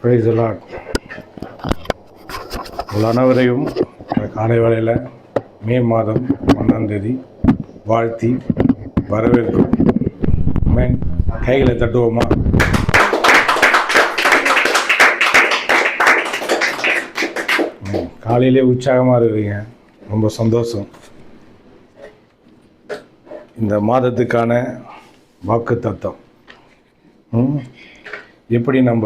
Praise the Lord. உங்கள் அனைவரையும் காலை வேளையில் மே மாதம் 1ஆம் தேதி வாழ்த்தி வரவேற்கும். கைகளை தட்டுவோமா? காலையிலே உற்சாகமாக இருக்கிறீங்க, ரொம்ப சந்தோஷம். இந்த மாதத்துக்கான வாக்கு தத்தம், எப்படி நம்ம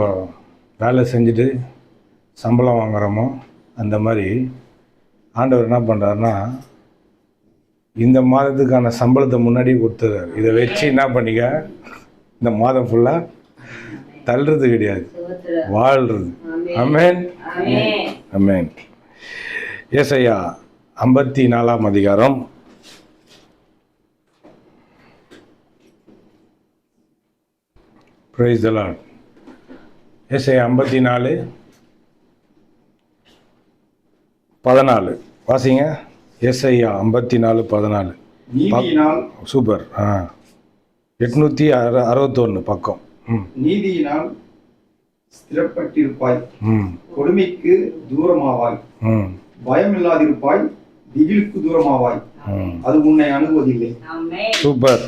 வேலை செஞ்சுட்டு சம்பளம் வாங்குகிறோமோ அந்த மாதிரி ஆண்டவர் என்ன பண்ணுறாருன்னா, இந்த மாதத்துக்கான சம்பளத்தை முன்னாடி கொடுத்துறாரு. இதை வச்சு என்ன பண்ணிக்க, இந்த மாதம் ஃபுல்லாக தள்ளுறது கிடையாது, வாழ்கிறது. ஆமென், ஆமென். ஏசாயா 54ஆம் அதிகாரம் 54:14 வாசிங்க. ஏசாயா 54:14. சூப்பர். 861 பக்கம். நீதியினால் ஸ்திரப்பட்டிருப்பாய், கொடுமைக்கு தூரமாவாய், பயமில்லாதிருப்பாய், திகிலுக்கு தூரமாவாய், அது உன்னை அணுகுவதில்லை. சூப்பர்.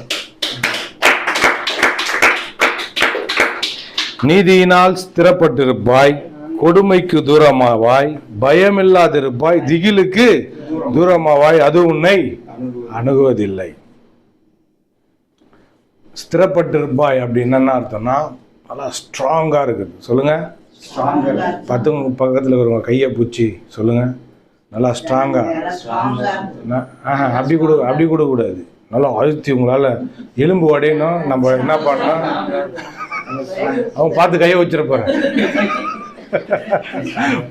நீதியினால் ஸ்திரப்பட்டிருப்பாய், கொடுமைக்கு தூரமாவாய், பயமில்லாதிருப்பாய், திகிலுக்கு தூரமாவாய், அது உன்னை அணுகுவதில்லை. ஸ்திரப்பட்டிருப்பாய் அப்படின்னு என்ன அர்த்தம்னா, நல்லா ஸ்ட்ராங்கா இருக்குது. சொல்லுங்க. பத்துங்க பக்கத்தில் இருக்கிறவங்க கையை பூச்சி சொல்லுங்க, நல்லா ஸ்ட்ராங்கா. அப்படி கூட கூடாது, நல்லா அழுத்தி உங்களால் எலும்பு உடையணும். நம்ம என்ன பண்ணோம், அவன் பார்த்து கையை வச்சிருப்பாரு,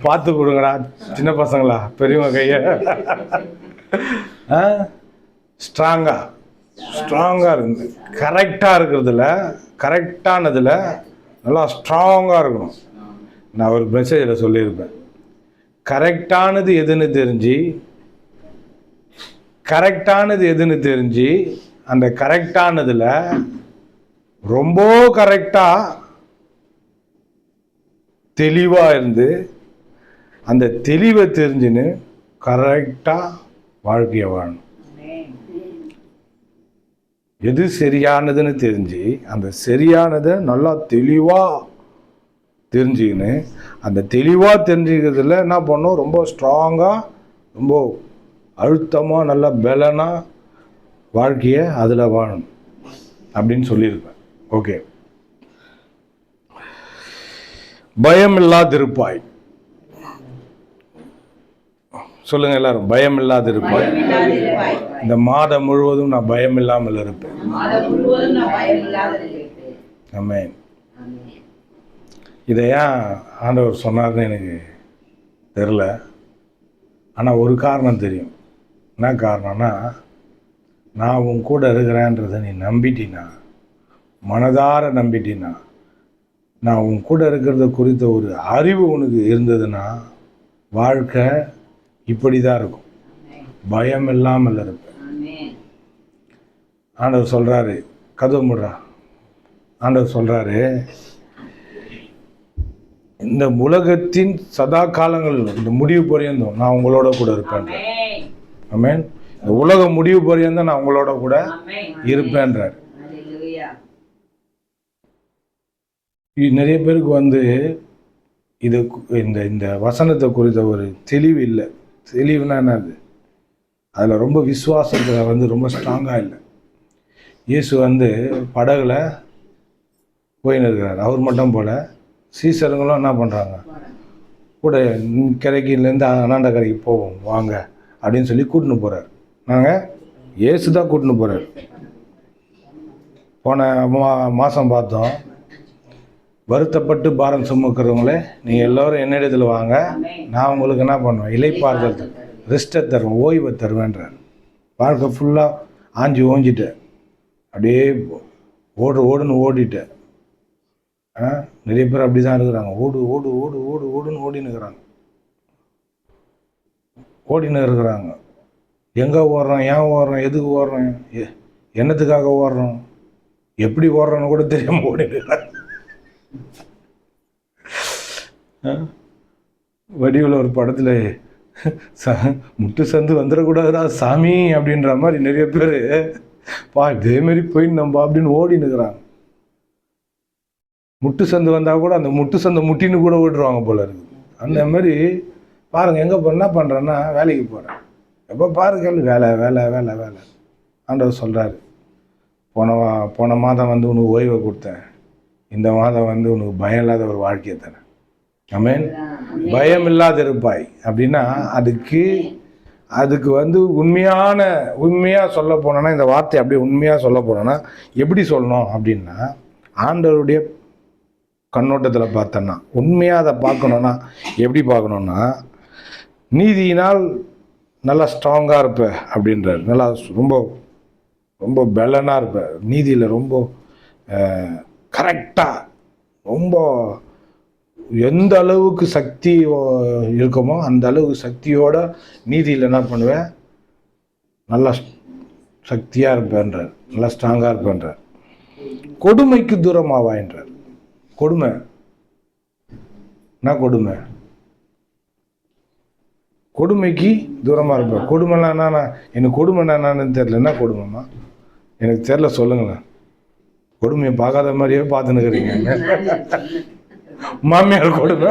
பார்த்து கொடுங்கடா சின்ன பசங்களா பெரியவங்க கையை. ஸ்ட்ராங்காக இருக்குது, கரெக்டாக இருக்கிறதுல, கரெக்டானதில் நல்லா ஸ்ட்ராங்காக இருக்கணும். நான் ஒரு மெசேஜில் சொல்லியிருப்பேன், கரெக்டானது எதுன்னு தெரிஞ்சு அந்த கரெக்டானதில் ரொம்ப கரெக்டாக தெளிவாக இருந்து அந்த தெளிவை தெரிஞ்சுன்னு கரெக்டாக வாழ்க்கையை வாழணும். எது சரியானதுன்னு தெரிஞ்சு அந்த சரியானதை நல்லா தெளிவாக தெரிஞ்சுக்கின்னு அந்த தெளிவாக தெரிஞ்சுக்கிறதுல என்ன பண்ணணும், ரொம்ப ஸ்ட்ராங்காக, ரொம்ப அழுத்தமாக, நல்லா பலனாக வாழ்க்கையை அதில் வாழணும் அப்படின்னு சொல்லியிருப்பேன். ஓகே. பயம் இல்லாதிருப்பாய். சொல்லுங்க எல்லாரும், பயம் இல்லாதிருப்பாய். இந்த மாதம் முழுவதும் நான் பயம் இல்லாமல் இருப்பேன். ஆமென். இதை ஏன் ஆண்டவர் சொன்னார்னு எனக்கு தெரில, ஆனால் ஒரு காரணம் தெரியும். என்ன காரணம்னா, நான் உன் கூட இருக்கிறேன்றதை நீ நம்பிட்டினா, மனதார நம்பிட்டினா, நான் உன் கூட இருக்கிறத குறித்த ஒரு அறிவு உனக்கு இருந்ததுன்னா வாழ்க்கை இப்படி தான் இருக்கும், பயம் இல்லாமல் இருப்பேன். ஆண்டவர் சொல்கிறாரு, கதவு முடுறா. ஆண்டவர் சொல்கிறாரு, இந்த உலகத்தின் சதா காலங்கள், இந்த முடிவு பரியந்தம் நான் உங்களோட கூட இருப்பேன். ஆமென். இந்த உலகம் முடிவு பரியந்தம் நான் உங்களோட கூட இருப்பேன்றார். நிறைய பேருக்கு இது இந்த வசனத்தை குறித்த ஒரு தெளிவு இல்லை. தெளிவுனா என்னது, அதில் ரொம்ப விசுவாசத்தில் ரொம்ப ஸ்ட்ராங்காக இல்லை. இயேசு படகுல போயின்னு இருக்கிறார். அவர் மட்டும் போல சீசருங்களும் என்ன பண்ணுறாங்க, கூட கரைக்கிலேருந்து அண்ணாண்ட கரைக்கு போவோம் வாங்க அப்படின்னு சொல்லி கூட்டின்னு போகிறார். நாங்கள் இயேசு தான் கூட்டின்னு போகிறார். போன மாதம் பார்த்தோம், வருத்தப்பட்டு பாரம் சுமக்கிறவங்களே நீங்கள் எல்லோரும் என்னிடத்தில் வாங்க, நான் உங்களுக்கு என்ன பண்ணுவேன், இளைப்பாறுதல், ரெஸ்ட்டை தருவேன், ஓய்வை தருவேன்றார். வாழ்க்கை ஃபுல்லாக ஆஞ்சி ஓஞ்சிட்டேன், அப்படியே ஓடுன்னு ஓடிட்டேன். நிறைய பேர் அப்படி தான் இருக்கிறாங்க, ஓடுன்னு ஓடின்னு இருக்கிறாங்க. எங்கே ஓடுறோம், ஏன் ஓடுறோம், எதுக்கு ஓடுறோம், என்னத்துக்காக ஓடுறோம், எப்படி ஓடுறோன்னு கூட தெரியாமல் ஓடிட்டு இருக்கிறாங்க. வடிவில் ஒரு படத்தில் முட்டு சந்து வந்துடக்கூடாதுடா சாமி அப்படின்ற மாதிரி நிறைய பேர் இதேமாரி போயிடணும்பா அப்படின்னு ஓடின்னு இருக்கிறாங்க. முட்டு சந்து வந்தால் கூட அந்த முட்டு சந்தை முட்டின்னு கூட ஓடுருவாங்க போல இருக்குது. அந்த மாதிரி பாருங்கள், எங்கே என்ன பண்ணுறேன்னா வேலைக்கு போகிறேன், எப்போ பாருங்கள் வேலை வேலை வேலை வேலை. ஆண்டவர் சொல்கிறாரு, போன மாதம் வந்து உனக்கு ஓய்வை கொடுத்தேன், இந்த மாதம் வந்து உனக்கு பயம் இல்லாத ஒரு வாழ்க்கையை தரேன். ஆமென். பயம் இல்லாத இருப்பாய் அப்படின்னா அதுக்கு வந்து உண்மையாக சொல்ல போனோன்னா, இந்த வார்த்தை அப்படியே உண்மையாக சொல்ல போனோன்னா எப்படி சொல்லணும் அப்படின்னா, ஆண்டவருடைய கண்ணோட்டத்தில் பார்த்தோன்னா உண்மையாக அதை பார்க்கணுன்னா எப்படி பார்க்கணுன்னா, நீதியினால் நல்லா ஸ்ட்ராங்காக இருப்ப அப்படின்றார். நல்லா ரொம்ப ரொம்ப பெலனாக இருப்ப, நீதியில் ரொம்ப கரெக்டாக, ரொம்ப எந்த அளவுக்கு சக்தி இருக்குமோ அந்த அளவுக்கு சக்தியோட நீதியில் என்ன பண்ணுவேன், நல்லா சக்தியாக இருப்பேன்றார், நல்லா ஸ்ட்ராங்காக இருப்பேன்றார். கொடுமைக்கு தூரமாவா என்றார். கொடுமை என்ன? கொடுமைக்கு தூரமாக இருப்பேன். கொடுமைலாம் என்னன்னா, எனக்கு கொடுமை என்னன்னு தெரியல. என்ன கொடுமைம்மா? எனக்கு தெரியல, சொல்லுங்களேன். கொடுமையை பார்க்காத மாதிரியே பார்த்துன்னு இருக்கிறீங்க. மாமியார் கொடுமை,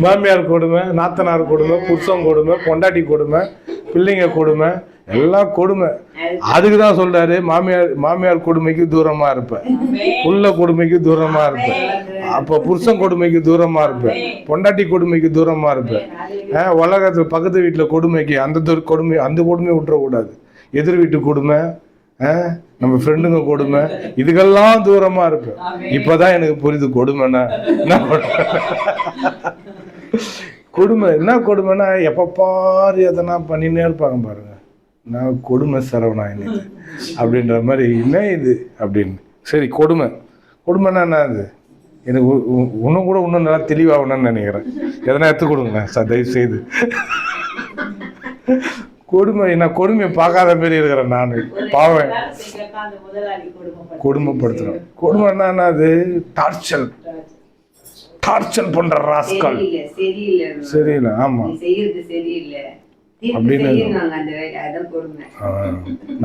மாமியார் கொடுமை, நாத்தனார் கொடுமை, புருஷன் கொடுமை, பொண்டாட்டி கொடுமை, பிள்ளைங்க கொடுமை, எல்லாம் கொடுமை. அதுக்கு தான் சொல்றாரு, மாமியார் கொடுமைக்கு தூரமா இருப்பேன், புள்ள கொடுமைக்கு தூரமா இருப்பேன், அப்போ புருஷன் கொடுமைக்கு தூரமா இருப்பேன், பொண்டாட்டி கொடுமைக்கு தூரமா இருப்பேன். உலகத்து பக்கத்து வீட்டில் கொடுமைக்கு அந்த கொடுமையை விட்டுறக்கூடாது. எதிர் வீட்டு கொடுமை, நம்ம ஃப்ரெண்டுங்க கொடுமை, இதுக்கெல்லாம் தூரமா இருப்பேன். இப்பதான் எனக்கு புரியுது கொடுமைன்னா கொடுமை என்ன. கொடுமைன்னா எப்போ பாரு எதனா பண்ணினே இருப்பாங்க பாருங்க. நான் கொடுமை சரவணா இன்னைக்கு அப்படின்ற மாதிரி, என்ன இது அப்படின்னு. சரி, கொடுமைன்னா என்ன? அது எனக்கு இன்னும் நல்லா தெளிவாகணும்னு நினைக்கிறேன். எதனா எடுத்து கொடுங்க சார் தயவு செய்து. நான் கொடுமையை பார்க்காத மாரி இருக்கிறேன். நான் பாவேன், கொடுமைப்படுத்துறேன். கொடுமைன்னா அது டார்ச்சர் பண்ற ராஸ்கல். சரியில்லை, ஆமா அப்படின்னு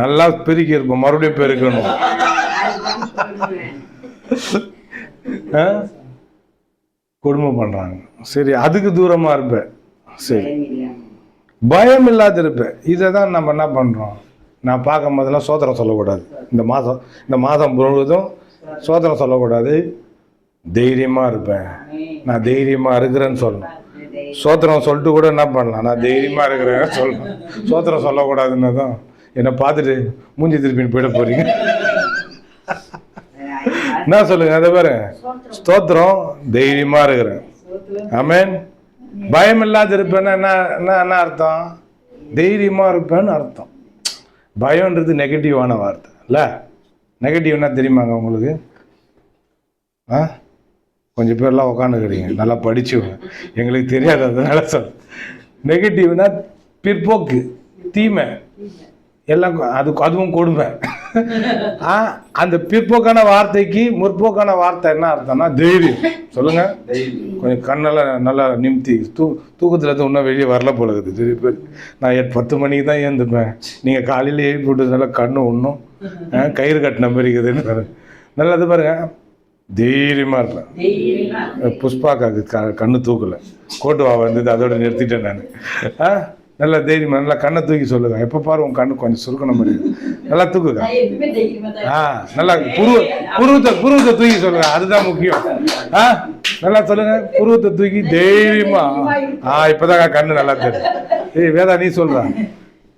நல்லா பெருக்கி இருப்போம், மறுபடியும் பெருக்கணும். கொடுமை பண்றாங்க. சரி, அதுக்கு தூரமா இருப்பேன். சரி, பயம் இல்லாத இருப்பேன். இதை தான் நம்ம என்ன பண்ணுறோம், நான் பார்க்கும் போதெல்லாம் சோத்திரம் சொல்லக்கூடாது. இந்த மாதம் முழுவதும் சோத்திரம் சொல்லக்கூடாது. தைரியமாக இருப்பேன், நான் தைரியமாக இருக்கிறேன்னு சொல்லணும். சோத்திரம் சொல்லிட்டு கூட என்ன பண்ணலாம், நான் தைரியமாக இருக்கிறேன்னு சொல்லணும். சோத்திரம் சொல்லக்கூடாதுன்னு தான் என்னை பார்த்துட்டு மூஞ்சி திருப்பின்னு போயிட போறீங்க. என்ன சொல்லுங்க, அதை பாரு, ஸ்தோத்திரம் தைரியமாக இருக்கிறேன். ஆமென். பயம் இல்லாத இருப்பேன்னா என்ன அர்த்தம்? தைரியமாக இருப்பேன்னு அர்த்தம். பயம்ன்றது நெகட்டிவான வார்த்தை இல்லை. நெகட்டிவ்னா தெரியுமாங்க உங்களுக்கு? கொஞ்சம் பேர்லாம் உட்காந்துக்கிறீங்க, நல்லா படிச்சுங்க, எங்களுக்கு தெரியாது, அதனால சொல். நெகட்டிவ்னா பிற்போக்கு, தீமை, எல்லாம் அதுவும் கொடுமை. அந்த பிற்போக்கான வார்த்தைக்கு முற்போக்கான வார்த்தை என்ன அர்த்தம்னா தைரியம். சொல்லுங்க, கொஞ்சம் கண்ணெல்லாம் நல்லா நிமித்தி தூக்கத்துல இருந்து இன்னும் வெளியே வரல போல இருக்குது. சரி பேர், நான் 10 மணிக்கு தான் ஏந்துப்பேன், நீங்க காலையில எழுப்பி விட்டதுனால கண்ணு ஒன்றும் கயிறு கட்டின மாதிரி இருக்குதுன்னு நல்லது பாருங்க. தைரியமா இருப்பேன். புஷ்பாக்காக்கு கண்ணு தூக்கல, கோட்டுவா வந்தது, அதோட நிறுத்திட்டேன் நான். நல்லா தைரியமா நல்லா கண்ணை தூக்கி சொல்லுங்க. எப்போ பாரு உன் கண்ணு கொஞ்சம் சுருக்கணும் மாதிரி நல்லா தூக்குங்க. நல்லா புருவத்தை தூக்கி சொல்லுங்க, அதுதான் முக்கியம். நல்லா சொல்லுங்க, புருவத்தை தூக்கி தைரியமா. இப்பதான் கண்ணு நல்லா தெரியும். வேதா நீ சொல்றான்,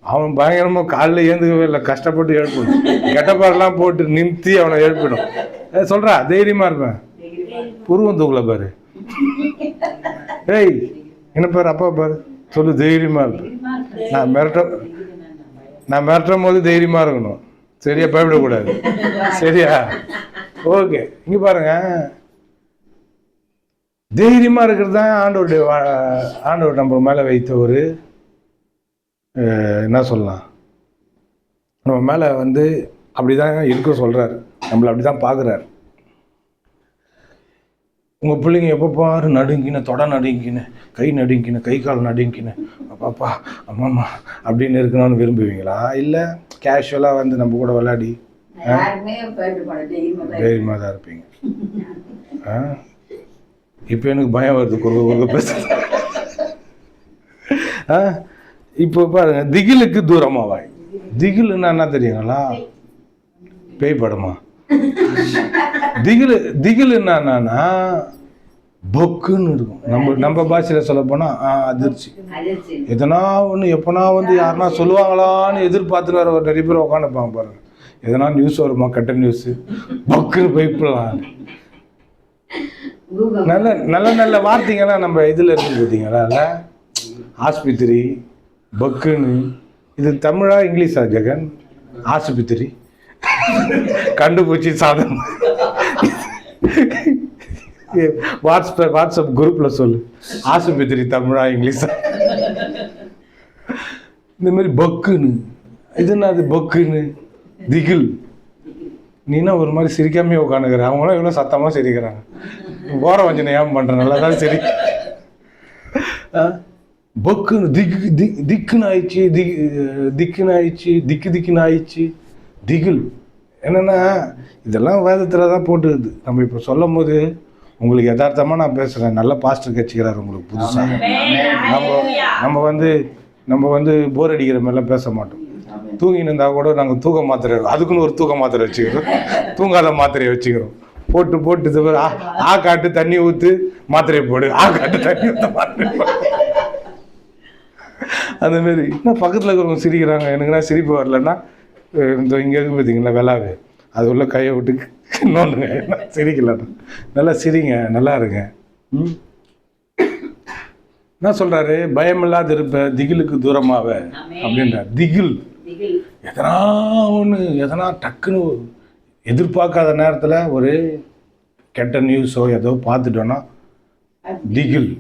அவன் பயங்கரமா காலைல ஏந்துக்கவே இல்லை, கஷ்டப்பட்டு எழுப்பணும், கெட்டப்பாரெல்லாம் போட்டு நிறுத்தி அவனை எழுப்பிடும். சொல்றா தைரியமா இருப்பேன், புருவம் தூக்கல பாரு. என்ன பாரு, அப்பா பாரு, சொல்லு தைரியமா இருப்பேன். நான் மிரட்டும் போது தைரியமா இருக்கணும், சரியா? பயப்படக்கூடாது, சரியா? ஓகே, இங்க பாருங்க, தைரியமா இருக்கிறது தான் ஆண்டவர் நம்ம மேல வைத்த ஒரு என்ன சொல்லலாம், நம்ம மேல வந்து அப்படிதான் இருக்க சொல்றாரு, நம்மளை அப்படிதான் பாக்குறாரு. உங்கள் பிள்ளைங்க எப்போ பாரு நடுங்கின, தொட நடுங்கின, கை நடுங்கின, கை கால் நடுங்கின, அப்பாப்பா அம்மாம்மா அப்படின்னு இருக்கணும்னு விரும்புவீங்களா? இல்லை கேஷுவலாக வந்து நம்ம கூட விளையாடி தைரியமாக தான் இருப்பீங்க? இப்போ எனக்கு பயம் வருது குறுக்க பேச. இப்போ பாருங்க, திகிலுக்கு தூரமாவாய். திகிலுன்னா என்ன தெரியுங்களா? பேய் படமா? திகில் என்னன்னா பொக்குன்னு இருக்கும். நம்ம பாஷையில சொல்ல போனா அதிர்ச்சி. எதனா ஒன்று எப்பனா வந்து யாருன்னா சொல்லுவாங்களான்னு எதிர்பார்த்துட்டு வர நிறைய பேர் உட்காந்துப்பாங்க பாருங்க. எதனா நியூஸ் வருமா, கெட்ட நியூஸ், பொக்குன்னு பயப்படலாம். நல்ல நல்ல நல்ல வார்த்தைங்கெல்லாம் நம்ம இதில் இருக்கு பார்த்தீங்களா? இல்லை ஆஸ்பத்திரி, பொக்குன்னு. இது தமிழா இங்கிலீஷா ஜெகன்? ஆஸ்பத்திரி கண்டுபிடிச்சி சாதனை. வாட்ஸ்அப் குரூப்ல சொல்லு, ஆஸ்பத்திரி தமிழா இங்கிலீஷா? இந்த மாதிரி பொக்குன்னு. இது என்னது பொக்குன்னு? திகில். நீனா ஒரு மாதிரி சிரிக்காமே உட்காந்துக்கிற, அவங்களாம் இவ்வளோ சத்தமாக சிரிக்கிறாங்க. ஓர வஞ்சனை ஏன் பண்ற? நல்லா தான் சரி. பொக்குன்னு திக்குன்னு ஆயிடுச்சு, திக்குன்னு ஆயிடுச்சு, திக்குன்னு ஆயிடுச்சு, திகில். என்னன்னா இதெல்லாம் வேதத்தில் தான் போட்டுருது. நம்ம இப்போ சொல்லும் போது உங்களுக்கு யதார்த்தமாக நான் பேசுகிறேன். நல்ல பாஸ்டர் கட்சிக்கிறார் உங்களுக்கு புதுசாக. நம்ம வந்து போர் அடிக்கிற மாதிரிலாம் பேச மாட்டோம். தூங்கின்னு இருந்தால் கூட நாங்கள் தூக்க மாத்திரை, அதுக்குன்னு ஒரு தூக்க மாத்திரை வச்சுக்கிறோம். தூங்காத மாத்திரையை வச்சுக்கிறோம். போட்டு இது ஆ காட்டு தண்ணி ஊற்று மாத்திரையை போடு, ஆ காட்டு தண்ணி ஊற்று மாத்திரை போடு. அந்த மாதிரி இன்னும் பக்கத்தில் இருக்கிறவங்க சிரிக்கிறாங்க. எனக்குன்னா சிரிப்பு வரலன்னா இந்த இங்கே இருக்கு பார்த்தீங்களா வெளாவு, அது உள்ள கையை விட்டு நோண்டுங்க. சிரிக்கலன்னா நல்லா சிரிங்க, நல்லா இருங்க. என்ன சொல்கிறாரு? பயமில்லாத இருப்ப, திகிலுக்கு தூரமாவ அப்படின்றார். திகில் எதனா டக்குன்னு எதிர்பார்க்காத நேரத்தில் ஒரு கெட்ட நியூஸோ ஏதோ பார்த்துட்டோன்னா திகில்.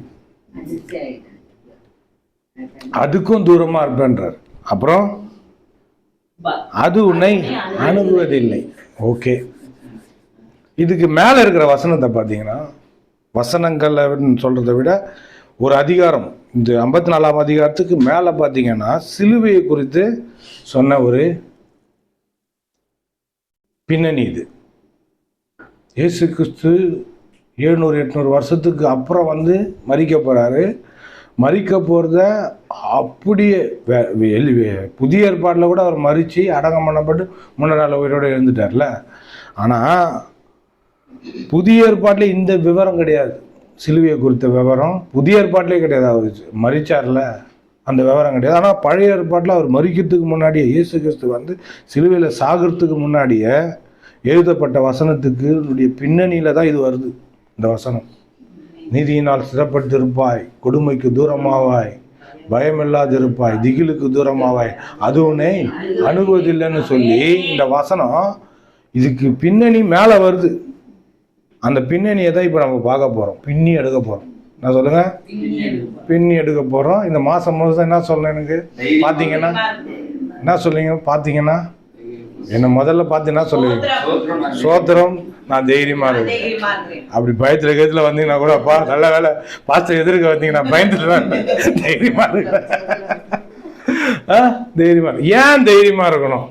அதுக்கும் தூரமாக இருப்பேன்றார். அப்புறம் அது உன்னை அணுகுவதில்லை. ஓகே, இதுக்கு மேலே இருக்கிற வசனத்தை பார்த்தீங்கன்னா, வசனங்கள் சொல்கிறத விட ஒரு அதிகாரம், இந்த 54ஆம் அதிகாரத்துக்கு மேலே பார்த்தீங்கன்னா சிலுவையை குறித்து சொன்ன ஒரு பின்னணி இது. இயேசு கிறிஸ்து 700-800 வருஷத்துக்கு அப்புறம் வந்து மரிக்க போகிறாரு. மரிக்க போகிறத அப்படியே புதிய ஏற்பாட்டில் கூட அவர் மரித்து அடக்கம் பண்ணப்பட்டு 3 நாள் உயிரோடு எழுந்துட்டார்ல. ஆனால் புதிய ஏற்பாட்டில் இந்த விவரம் கிடையாது. சிலுவையை குறித்த விவரம் புதிய ஏற்பாட்டிலே கிடையாது. அவர் மரிச்சார்ல, அந்த விவரம் கிடையாது. ஆனால் பழைய ஏற்பாட்டில் அவர் மரிக்கிறதுக்கு முன்னாடியே, இயேசு கிறிஸ்து வந்து சிலுவையில் சாகிறதுக்கு முன்னாடியே எழுதப்பட்ட வசனத்துக்கு பின்னணியில் தான் இது வருது. இந்த வசனம், நீதியினால் சிறப்பட்டிருப்பாய், கொடுமைக்கு தூரமாவாய், பயமில்லாதிருப்பாய், திகிலுக்கு தூரமாவாய், அது உன்னை அணுகுவதில்லைன்னு சொல்லி இந்த வசனம் இதுக்கு பின்னணி மேலே வருது. அந்த பின்னணியை தான் இப்போ நம்ம பார்க்க போகிறோம், பின்னி எடுக்க போகிறோம். நான் சொல்லுங்க, பின்னி எடுக்க போகிறோம். இந்த மாதம் முழுதும் என்ன சொல்லணும் எனக்கு பார்த்தீங்கன்னா, என்ன சொல்லுவீங்க பார்த்தீங்கன்னா? என்னை முதல்ல பார்த்தீங்கன்னா சொல்லுவீங்க சோத்திரம், நான் தைரியமாக இருக்கேன். அப்படி பயத்தில் கயத்தில் வந்தீங்கன்னா கூட, அப்பா நல்ல வேலை பாஸ்டர் எதிர்க்க வந்தீங்கன்னா பயந்துட்டு தான் தைரியமாக இருக்கேன். தைரியமாக ஏன் தைரியமாக இருக்கணும்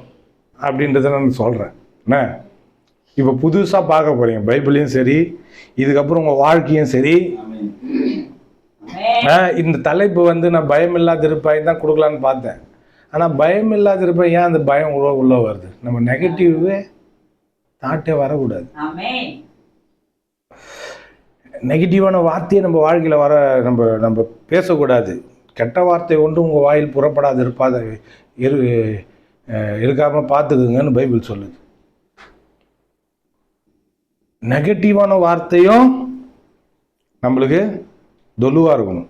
அப்படின்றத நான் சொல்கிறேன். என்ன இப்போ புதுசாக பார்க்க போகிறீங்க, பைபிளையும் சரி, இதுக்கப்புறம் உங்கள் வாழ்க்கையும் சரி. இந்த தலைப்பு வந்து நான் பயமில்லாத இருப்பாய் தான் கொடுக்கலான்னு பார்த்தேன். ஆனால் பயமில்லாத இருப்பாய், ஏன் அந்த பயம் உள்ள வருது? நம்ம நெகட்டிவ் தாட்டே வரக்கூடாது. நெகட்டிவான வார்த்தையை நம்ம வாழ்க்கையில் நம்ம பேசக்கூடாது. கெட்ட வார்த்தை ஒன்று உங்கள் வாயில் புறப்படாது இருக்காமல் பார்த்துக்குங்கன்னு பைபிள் சொல்லுது. நெகட்டிவான வார்த்தையும் நம்மளுக்கு தொலுவாக இருக்கணும்.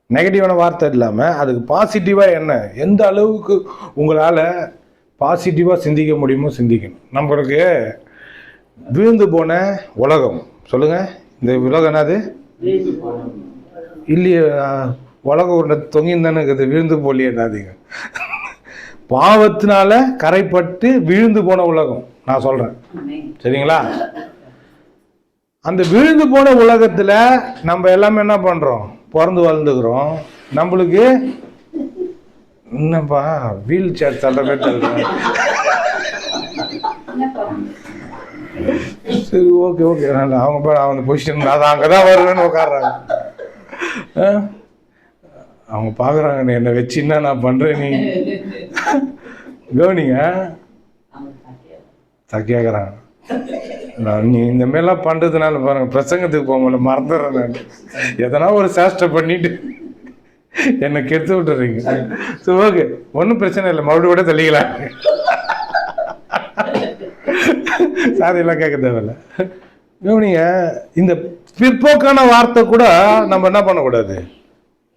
நெகட்டிவான வார்த்தை இல்லாமல் அதுக்கு பாசிட்டிவாக எந்த அளவுக்கு உங்களால் பாசிட்டிவாக சிந்திக்க முடியுமோ சிந்திக்கணும். நம்மளுக்கு விழுந்து போன உலகம், சொல்லுங்கள், இந்த உலகம் என்னது இல்லையே, உலகம் ஒரு தொங்கின்னு தானே இருக்குது, விழுந்து போலியே என்னாதீங்க. பாவத்தினால கரைப்பட்டு விழுந்து போன உலகம் நான் சொல்கிறேன், சரிங்களா? அந்த விழுந்து போன உலகத்துல நம்ம எல்லாமே என்ன பண்றோம்? பிறந்து வளர்ந்துக்கிறோம். நம்மளுக்கு என்னப்பா வீல் சேர் தள்ளுறமே தள்ளுறேன். சரி, ஓகே ஓகே. அவங்க பொசிஷன் அது அங்கதான் வருவேன்னு உட்காடுறாங்க. அவங்க பாக்குறாங்க என்னை வச்சு என்ன நான் பண்றேன். நீ கவனிங்க, கேட்குறாங்க. நீ இந்த மாதிரிலாம் பண்றதுனால பாருங்க, பிரசங்கத்துக்கு போக முடியல, மறந்துடுறேன் நான். எதனா ஒரு சேஷ்டை பண்ணிட்டு என்னை கெடுத்து விட்டுறீங்க. சரி, ஓகே, ஒன்றும் பிரச்சனை இல்லை, மறுபடியும் கூட தள்ளிக்கலாம். சாதியெல்லாம் கேட்க தேவையில்ல. கவனிங்க, இந்த பிற்போக்கான வார்த்தை கூட நம்ம என்ன பண்ணக்கூடாது,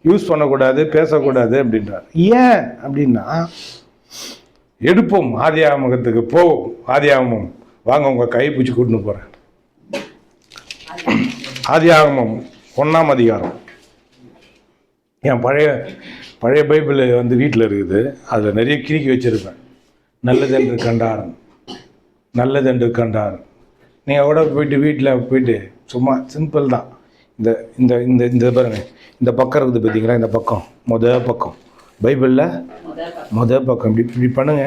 யூஸ் பண்ணக்கூடாது, பேசக்கூடாது அப்படின்றார். ஏன் அப்படின்னா, எடுப்போம் ஆதியாகமத்துக்கு போவோம். ஆதியாகமம் வாங்க, உங்க கை பிடிச்சி கூட்டின்னு போறேன். ஆதியாகமம் 1ஆம் அதிகாரம். என் பழைய பைபிள் வந்து வீட்டில் இருக்குது. அதில் நிறைய கிறுக்கி வச்சிருப்பேன். நல்லதென்று கண்டார், நல்லதென்று கண்டார். நீங்கள் கூட போயிட்டு வீட்டில் போயிட்டு சும்மா சிம்பிள் தான். இந்த இந்த இந்த இந்த பாருங்க, இந்த பக்கம் இருக்குது பார்த்தீங்களா, இந்த பக்கம் பக்கம் பைபிளில் பக்கம். இப்படி பண்ணுங்க,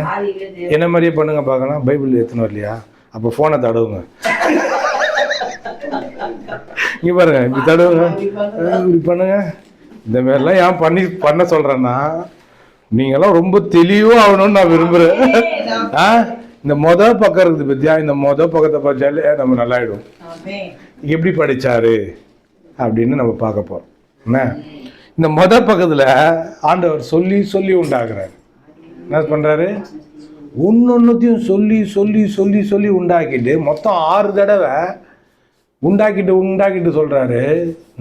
என்ன மாதிரியே பண்ணுங்க பார்க்கலாம். பைபிள் எத்தனை வரலையா? அப்போ ஃபோனை தடவுங்க. இங்கே பாருங்க, இப்படி தடவுங்க, இப்படி பண்ணுங்க. இந்த மாதிரிலாம் ஏன் பண்ண சொல்கிறேன்னா, நீங்களாம் ரொம்ப தெளிவாக ஆகணும்னு நான் விரும்புகிறேன். இந்த பக்கம் இருக்குது பத்தியா, இந்த பக்கத்தை படித்தாலே நம்ம நல்லாயிடும். எப்படி படித்தாரு அப்படின்னு நம்ம பார்க்க போகிறோம். என்ன, இந்த பக்கத்தில் ஆண்டவர் சொல்லி சொல்லி உண்டாக்குறாரு. என்ன பண்ணுறாரு? ஒன்னொன்னுத்தையும் சொல்லி சொல்லி சொல்லி சொல்லி உண்டாக்கிட்டு மொத்தம் 6 தடவை உண்டாக்கிட்டு சொல்றாரு,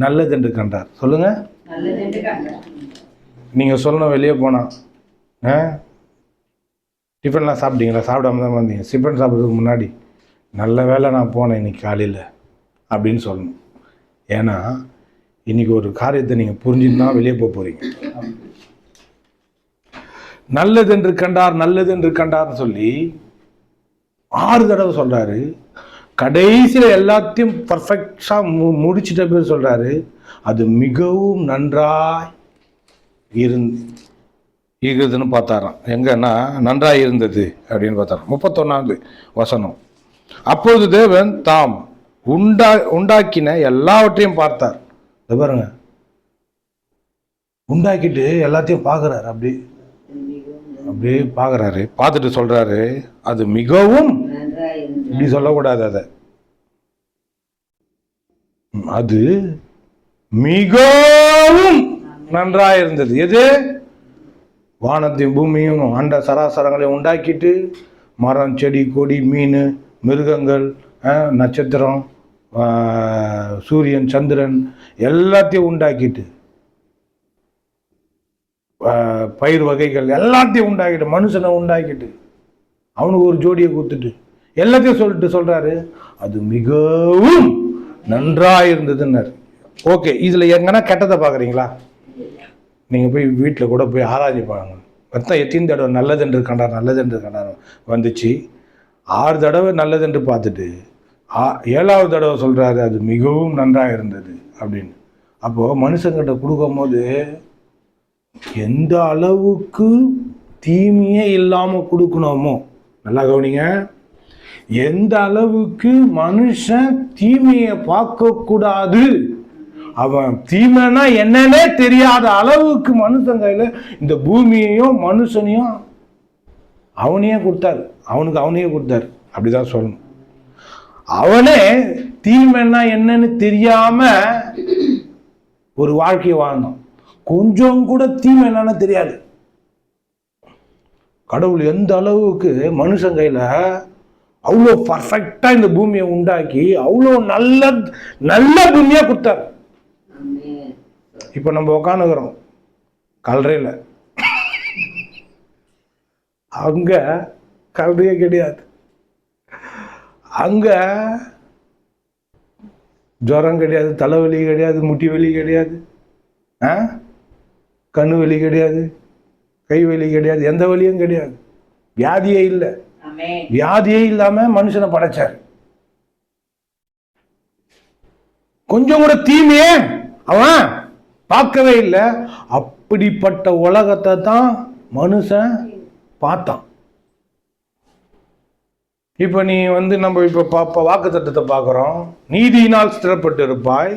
நல்லதென்று கண்டார். சொல்லுங்க, நீங்க சொல்லணும். வெளியே போனா டிஃபன்லாம் சாப்பிட்டீங்களா? சாப்பிடாம தான் வந்தீங்க. டிஃபன் சாப்பிட்றதுக்கு முன்னாடி நல்ல வேளை நான் போனேன் இன்னைக்கு காலையில் அப்படின்னு சொல்லணும். ஏன்னா இன்னைக்கு ஒரு காரியத்தை நீங்கள் புரிஞ்சுட்டு தான் வெளியே போக போகிறீங்க. நல்லதென்று கண்டார், நல்லதென்று கண்டார்னு சொல்லி 6 தடவை சொல்கிறாரு. கடைசியில் எல்லாத்தையும் பர்ஃபெக்டாக முடிச்சிட்ட பேர் சொல்கிறாரு, அது மிகவும் நன்றாய் இருக்குதுன்னு பார்த்தாராம். எங்கன்னா நன்றாய் இருந்தது அப்படின்னு பார்த்தாராம். 31வது வசனம். அப்போது தேவன் தாம் உண்டாக்கின எல்லாவற்றையும் பார்த்தார். பாருங்க, உண்டாக்கிட்டு எல்லாத்தையும் பார்க்குறாரு. அப்படியே பார்க்குறாரு. பார்த்துட்டு சொல்றாரு, அது மிகவும், இப்படி சொல்லக்கூடாது, அது மிகவும் நன்றாக இருந்தது. எது? வானத்தையும் பூமியும் அண்ட சராசரங்களையும் உண்டாக்கிட்டு, மரம், செடி, கொடி, மீன், மிருகங்கள், நட்சத்திரம், சூரியன், சந்திரன் எல்லாத்தையும் உண்டாக்கிட்டு, பயிர் வகைகள் எல்லாத்தையும் உண்டாக்கிட்டு, மனுஷனை உண்டாக்கிட்டு, அவனுக்கு ஒரு ஜோடியை கொடுத்துட்டு எல்லாத்தையும் சொல்றாரு, அது மிகவும் நன்றாக இருந்ததுன்னாரு. ஓகே, இதுல எங்கன்னா கெட்டதை பார்க்குறீங்களா? நீங்கள் போய் வீட்டில் கூட போய் ஆராய்ச்சி பாருங்க. மொத்தம் எத்தனை தடவை நல்லதென்று கண்டார், நல்லதென்று கண்டார் வந்துச்சு. 6 தடவை நல்லதென்று பார்த்துட்டு 7வது தடவை சொல்கிறாரு, அது மிகவும் நன்றாக இருந்தது அப்படின்னு. அப்போது மனுஷங்கிட்ட கொடுக்கும் போது எந்த அளவுக்கு தீமையே இல்லாமல் கொடுக்கணுமோ, நல்லா கவனிங்க, எந்த அளவுக்கு மனுஷன் தீமையை பார்க்கக்கூடாது, அவன் தீமைனா என்னன்னே தெரியாத அளவுக்கு மனுஷன் கையில் இந்த பூமியையும் மனுஷனையும் அவனையே கொடுத்தாரு. அவனையே கொடுத்தாரு, அப்படிதான் சொல்லணும். அவனே தீமைன்னா என்னன்னு தெரியாம ஒரு வாழ்க்கையை வாழ்ந்தான். கொஞ்சம் கூட தீமை என்னன்னு தெரியாது. கடவுள் எந்த அளவுக்கு மனுஷன் கையில அவ்வளோ பர்ஃபெக்டா இந்த பூமியை உண்டாக்கி அவ்வளோ நல்ல பூமியா கொடுத்தாரு. இப்ப நம்ம உட்காந்துக்கிறோம் கல்றையில், அங்க கல்றையே கிடையாது. அங்க ஜுரம் கிடையாது, தலைவலி கிடையாது, முட்டி வலி கிடையாது, கண்ணு வலி கிடையாது, கை வலி கிடையாது, எந்த வலியும் கிடையாது, வியாதியே இல்லை. வியாதியே இல்லாம மனுஷனை படைச்சாரு. கொஞ்சம் கூட தீமையே அவன் பார்க்கவே இல்லை. அப்படிப்பட்ட உலகத்தை தான் மனுஷன் பார்த்தான். இப்ப நீ நம்ம இப்ப வாக்கு தத்தத்தை பார்க்கிறோம். நீதியினால் ஸ்திரப்பட்டு இருப்பாய்,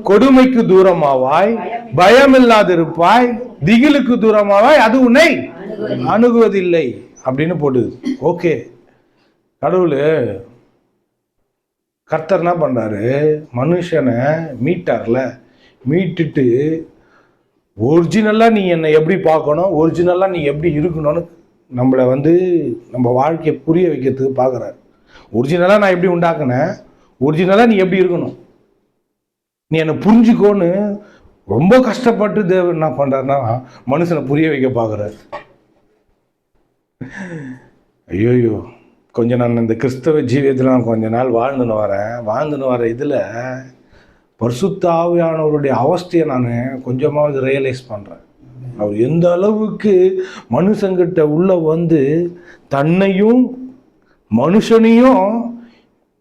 கொடுமைக்கு தூரமாவாய், பயம் இல்லாதிருப்பாய், திகிலுக்கு தூரமாவாய், அது உன்னை அணுகுவதில்லை அப்படின்னு போடுது. ஓகே, கடவுள் கர்த்தர் என்ன பண்றாரு, மனுஷனை மீட்டார்ல, மீட்டுட்டு ஒரிஜினலா நீ என்னை எப்படி பார்க்கணும், ஒரிஜினலா நீ எப்படி இருக்கணும்னு நம்மளை நம்ம வாழ்க்கையை புரிய வைக்கிறதுக்கு பார்க்குறாரு. ஒரிஜினலா நான் எப்படி உண்டாக்குனேன், ஒரிஜினலா நீ எப்படி இருக்கணும், நீ என்னை புரிஞ்சுக்கோன்னு ரொம்ப கஷ்டப்பட்டு தேவன் என்ன பண்றாருன்னா மனுஷனை புரிய வைக்க பார்க்குறாரு. ஐயோயோ, கொஞ்சம் நான் இந்த கிறிஸ்தவ ஜீவியத்தில் நான் கொஞ்ச நாள் வாழ்ந்துன்னு வரேன். இதில் பரிசுத்த ஆவியானவருடைய அவஸ்தையை நான் கொஞ்சமாவது ரியலைஸ் பண்ணுறேன். அவர் எந்த அளவுக்கு மனுஷங்கிட்ட உள்ள தன்னையும் மனுஷனையும்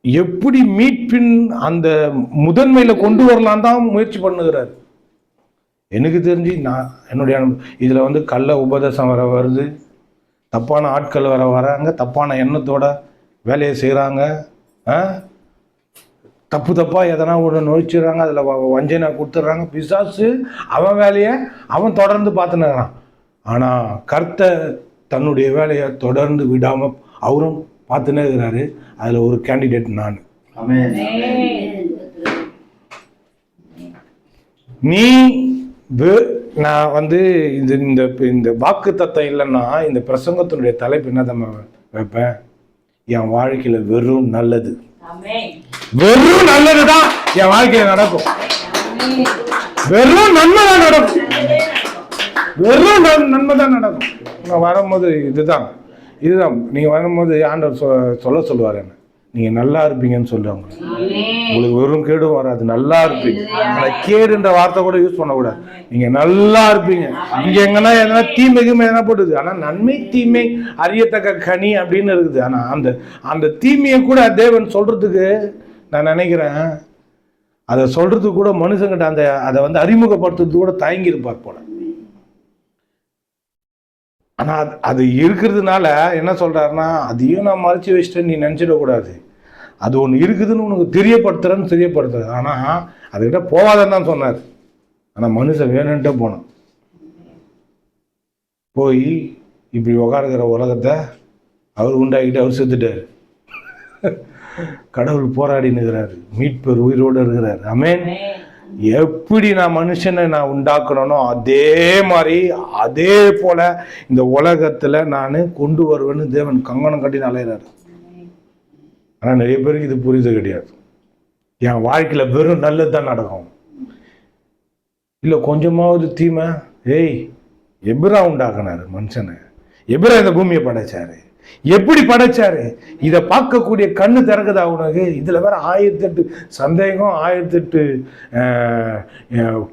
எப்படி மீட்பின் அந்த முதன்மையில கொண்டு வரலாம் தான் முயற்சி பண்ணுகிறார். எனக்கு தெரிஞ்சு நான் என்னுடைய இதுல கள்ள உபதேசம் வருது, தப்பான ஆட்கள் வராங்க, தப்பான எண்ணத்தோட வேலையை செய்கிறாங்க, தப்பா எதனா ஒன்று நோய்ச்சிடுறாங்க, அதில் வஞ்சனை கொடுத்துட்றாங்க. பிசாசு அவன் வேலையை அவன் தொடர்ந்து பார்த்துனுறான். ஆனால் கர்த்தர் தன்னுடைய வேலையை தொடர்ந்து விடாமல் அவரும் பார்த்துனே இருக்கிறாரு. அதில் ஒரு கேண்டிடேட் நான். நீ நான் இந்த வாக்கு தத்தம் இல்லைன்னா இந்த பிரசங்கத்தினுடைய தலைப்பு என்ன தான் வைப்பேன், என் வாழ்க்கையில் வெறும் நல்லது, வெறும் நல்லதுதான் என் வாழ்க்கையில நடக்கும், வெறும் நன்மைதான் நடக்கும், வெறும் நன்மைதான் நடக்கும். நான் வரும்போது இதுதான் நீங்க வரும்போது ஆண்டவர் சொல்லுவார், என்ன நீங்க நல்லா இருப்பீங்கன்னு சொல்லுவாங்க. உங்களுக்கு வெறும் கேடும் வராது, நல்லா இருப்பீங்க. ஆனா கேடுன்ற வார்த்தை கூட யூஸ் பண்ணக்கூடாது. நீங்க நல்லா இருப்பீங்க. இங்க எங்கன்னா எதனா தீமைக்குமே எதனா போட்டுது, ஆனா நன்மை தீமை அறியத்தக்க கனி அப்படின்னு இருக்குது. ஆனா அந்த தீமையை கூட தேவன் சொல்றதுக்கு நான் நினைக்கிறேன், அதை சொல்றதுக்கு கூட மனுஷங்கிட்ட அதை அறிமுகப்படுத்துறது கூட தயங்கி இருப்பார் போல. ஆனா அது இருக்கிறதுனால என்ன சொல்றாருன்னா, அதையும் நான் மறைச்சு வச்சுட்டு நீ நினைச்சிடக்கூடாது, அது ஒன்று இருக்குதுன்னு உனக்கு தெரியப்படுத்துறது. ஆனா அதுகிட்ட போவாதன்னு தான் சொன்னார். ஆனா மனுஷன் வேணும்ட்டே போனான். போய் இப்படி உக்காருக்கிற உலகத்தை அவர் உண்டாக்கிட்டு அவர் செத்துட்டாரு. கடவுள் போராடினுக்கிறாரு, மீட்பர் உயிரோடு இருக்கிறார். ஆமென். எப்படி நான் மனுஷனை நான் உண்டாக்கணும், அதே மாதிரி அதே போல இந்த உலகத்துல நான் கொண்டு வருவேன்னு தேவன் கங்கணம் கட்டி அலையிறாரு. ஆனா நிறைய பேருக்கு இது புரியுது கிடையாது. என் வாழ்க்கையில வெறும் நல்லது தான் நடக்கும், இல்ல கொஞ்சமாவது தீமை. எபிரா உண்டாக்குனாரு மனுஷனை, எபிரா இந்த பூமியை படைச்சாரு, எப்படி படைச்சாரு, இதை பார்க்கக்கூடிய கண்ணு திறக்குதா உனக்கு? இதுல வேற 1008 சந்தேகம், 1008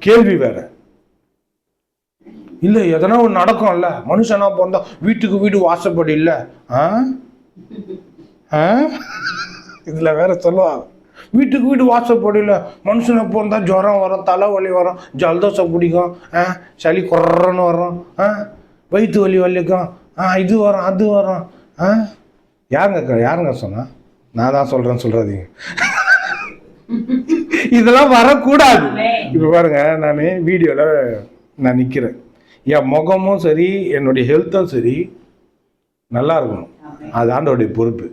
கேள்வி வேற. இல்ல எதனா ஒன்று நடக்கும்ல, மனுஷனா பிறந்தா வீட்டுக்கு வீடு வாசப்படி இல்ல, இதுல வேற சொல்லுவாங்க, வீட்டுக்கு வீடு வாசப்படி இல்ல, மனுஷனை பிறந்தா ஜுரம் வரும், தலைவலி வரும், ஜலதோஷம் பிடிக்கும், சளி குறன்னு வரும், வயிற்று வலி வலிக்கும், இது வரும் அது வரும். யாருங்க சொன்னா? நான் தான் சொல்றாதீங்க. இதெல்லாம் வரக்கூடாது. இப்ப பாருங்க, நான் வீடியோல நான் நிக்கிறேன், என் முகமும் சரி என்னுடைய ஹெல்த்தும் சரி நல்லா இருக்கணும், அது ஆண்டவருடைய பொறுப்பு.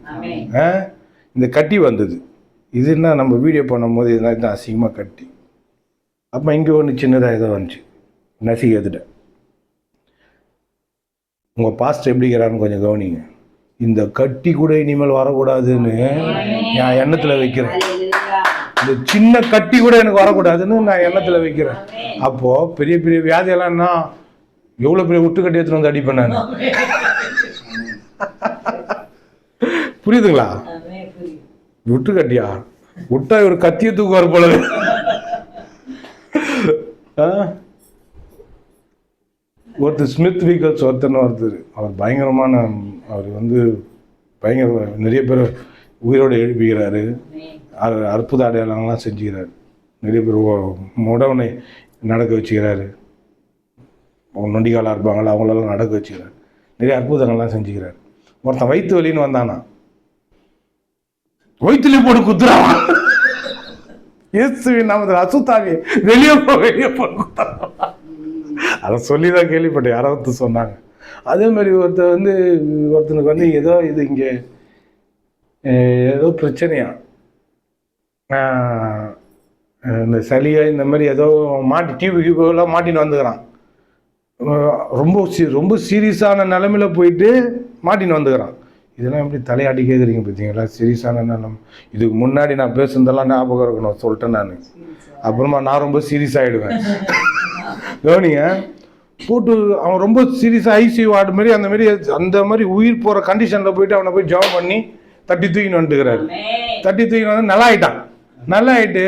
இந்த கட்டி வந்தது, இது என்ன நம்ம வீடியோ பண்ணும்போது இதெல்லாம் அசிங்கமா கட்டி, அப்ப இங்க ஒன்று சின்னதாக ஏதோ வந்துச்சு, நசிக்க ஏத்துட்டேன். உங்க பாஸ்டர் எப்படி இருக்கிறான்னு கொஞ்சம் கவனிங்க. இந்த கட்டி கூட இனிமேல் வரக்கூடாதுன்னு நான் எண்ணத்துல வைக்கிறேன். இந்த சின்ன கட்டி கூட எனக்கு வரக்கூடாதுன்னு நான் எண்ணத்துல வைக்கிறேன். அப்போ பெரிய பெரிய வியாதியெல்லாம் எவ்வளவு பெரிய விட்டு கட்டி எடுத்துட்டு வந்து அடிப்பேன் நான். புரியுதுங்களா? விட்டு கட்டியா விட்டா ஒரு கத்திய தூக்குவார் போல. ஒருத்தர் ஸ்மித் வீக்கல்ஸ் ஒருத்தர் அவர் பயங்கரமான, அவர் பயங்கர நிறைய பேர் உயிரோடு எழுப்பிக்கிறாரு, அற்புத அடையாளங்கள்லாம் செஞ்சுக்கிறாரு. நிறைய பேர் உடனே நடக்க வச்சுக்கிறாரு. நொண்டிகாலாக இருப்பாங்களா அவங்களெல்லாம் நடக்க வச்சுக்கிறாரு. நிறைய அற்புதங்கள்லாம் செஞ்சுக்கிறாரு. ஒருத்தன் வயிற்று வலின்னு வந்தானா, வயிற்றுலேயே போட்டு குத்துறான். இயேசுவின் நாமத்தில் அசுத்தாவி வெளியே போட்டு குத்துறான். அதை சொல்லி தான் கேள்விப்பட்டேன், யாராவது சொன்னாங்க. அதே மாதிரி ஒருத்தனுக்கு ஏதோ இது இங்கே ஏதோ பிரச்சனையா, இந்த சளியை இந்த மாதிரி ஏதோ டியூப்லாம் மாட்டின்னு வந்துக்கிறான். ரொம்ப சீரியஸான நிலைமையில போயிட்டு மாட்டின்னு வந்துக்கிறான். இதெல்லாம் எப்படி தலையாட்டி கேட்குறீங்க பார்த்தீங்களா? சீரியஸான நிலைமை. இதுக்கு முன்னாடி நான் பேசுனதெல்லாம் ஞாபகம் இருக்கணும் சொல்லிட்டேன் நான். அப்புறமா நான் ரொம்ப சீரியஸ் ஆகிடுவேன். கவனிங்க, போட்டு அவன் ரொம்ப சீரியஸாக ஐசியூ வார்டு மாதிரி அந்த மாதிரி உயிர் போகிற கண்டிஷனில் போயிட்டு அவனை போய் ஜாப் பண்ணி தட்டி தூக்கின்னு வந்துட்டுக்கிறாரு. தட்டி தூக்கின்னு நல்லா ஆகிட்டான். நல்லா ஆகிட்டு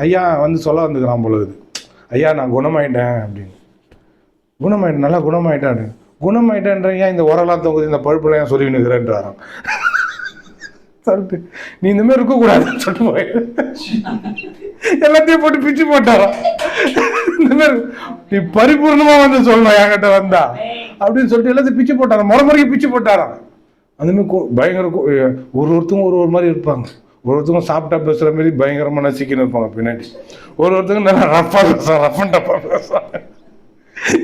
ஐயா சொல்ல வந்துக்கிறான் பொழுது, ஐயா நான் குணமாயிட்டேன் அப்படின்னு. குணமாயிட்டேன், நல்லா குணமாயிட்டேன். குணமாயிட்டேன்ற ஏன் இந்த உரலாம் தொங்குது, இந்த பழுப்புலாம் ஏன் சொல்லி நிற்கிறேன்றாரான். சொல்லிட்டு நீ இந்த மாதிரி இருக்கக்கூடாதுன்னு சொல்லிட்டு போய் எல்லாத்தையும் போட்டு பிச்சு போட்டாரான். இந்த மாதிரி நீ பரிபூர்ணமா சொல்லணும் என்கிட்ட வந்தா அப்படின்னு சொல்லிட்டு எல்லாத்தையும் பிச்சு போட்டாரான். முறைக்கு பிச்சு போட்டாரான். அந்த மாதிரி பயங்கர ஒருத்தவங்க ஒரு மாதிரி இருப்பாங்க. ஒருத்தவங்க சாப்பிட்டா பேசுற மாதிரி பயங்கரமா நசிக்கின்னு இருப்பாங்க பின்னாடி. ஒருத்தவங்க நல்லா ரஃபா பேசுறாங்க, ரஃப் அண்ட் டஃபா பேசுறாங்க.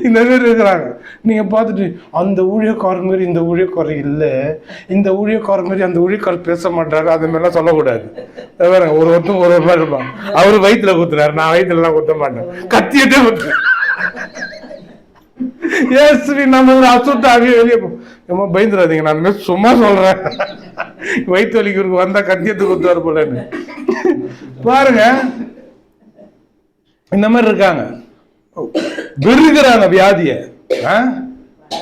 இந்த மாதிரி இருக்கிறாங்க. நீங்க பார்த்துட்டு அந்த ஊழியக்காரர் மாதிரி இந்த ஊழியக்காரர் இல்லை, இந்த ஊழியக்காரர் மாதிரி அந்த ஊழியக்காரர் பேச மாட்டாரு, அது மாதிரிலாம் சொல்லக்கூடாது. ஒருத்தவங்க ஒரு மாதிரி இருப்பாங்க. அவரு வயிற்றுல குத்துறாரு, நான் வயிற்றுலாம் குத்த மாட்டேன், கத்தியிட்டே குத்துறேன். ஏசுவி நம்ம அசுத்தாவே வெளியே ரொம்ப பயந்துடாதீங்க, நான் சும்மா சொல்றேன். வயிற்று வலிக்கு வந்தா கத்தியத்து குத்துவார் போலன்னு பாருங்க. இந்த மாதிரி இருக்காங்க, வெறுக்கிறாங்க வியாதிய.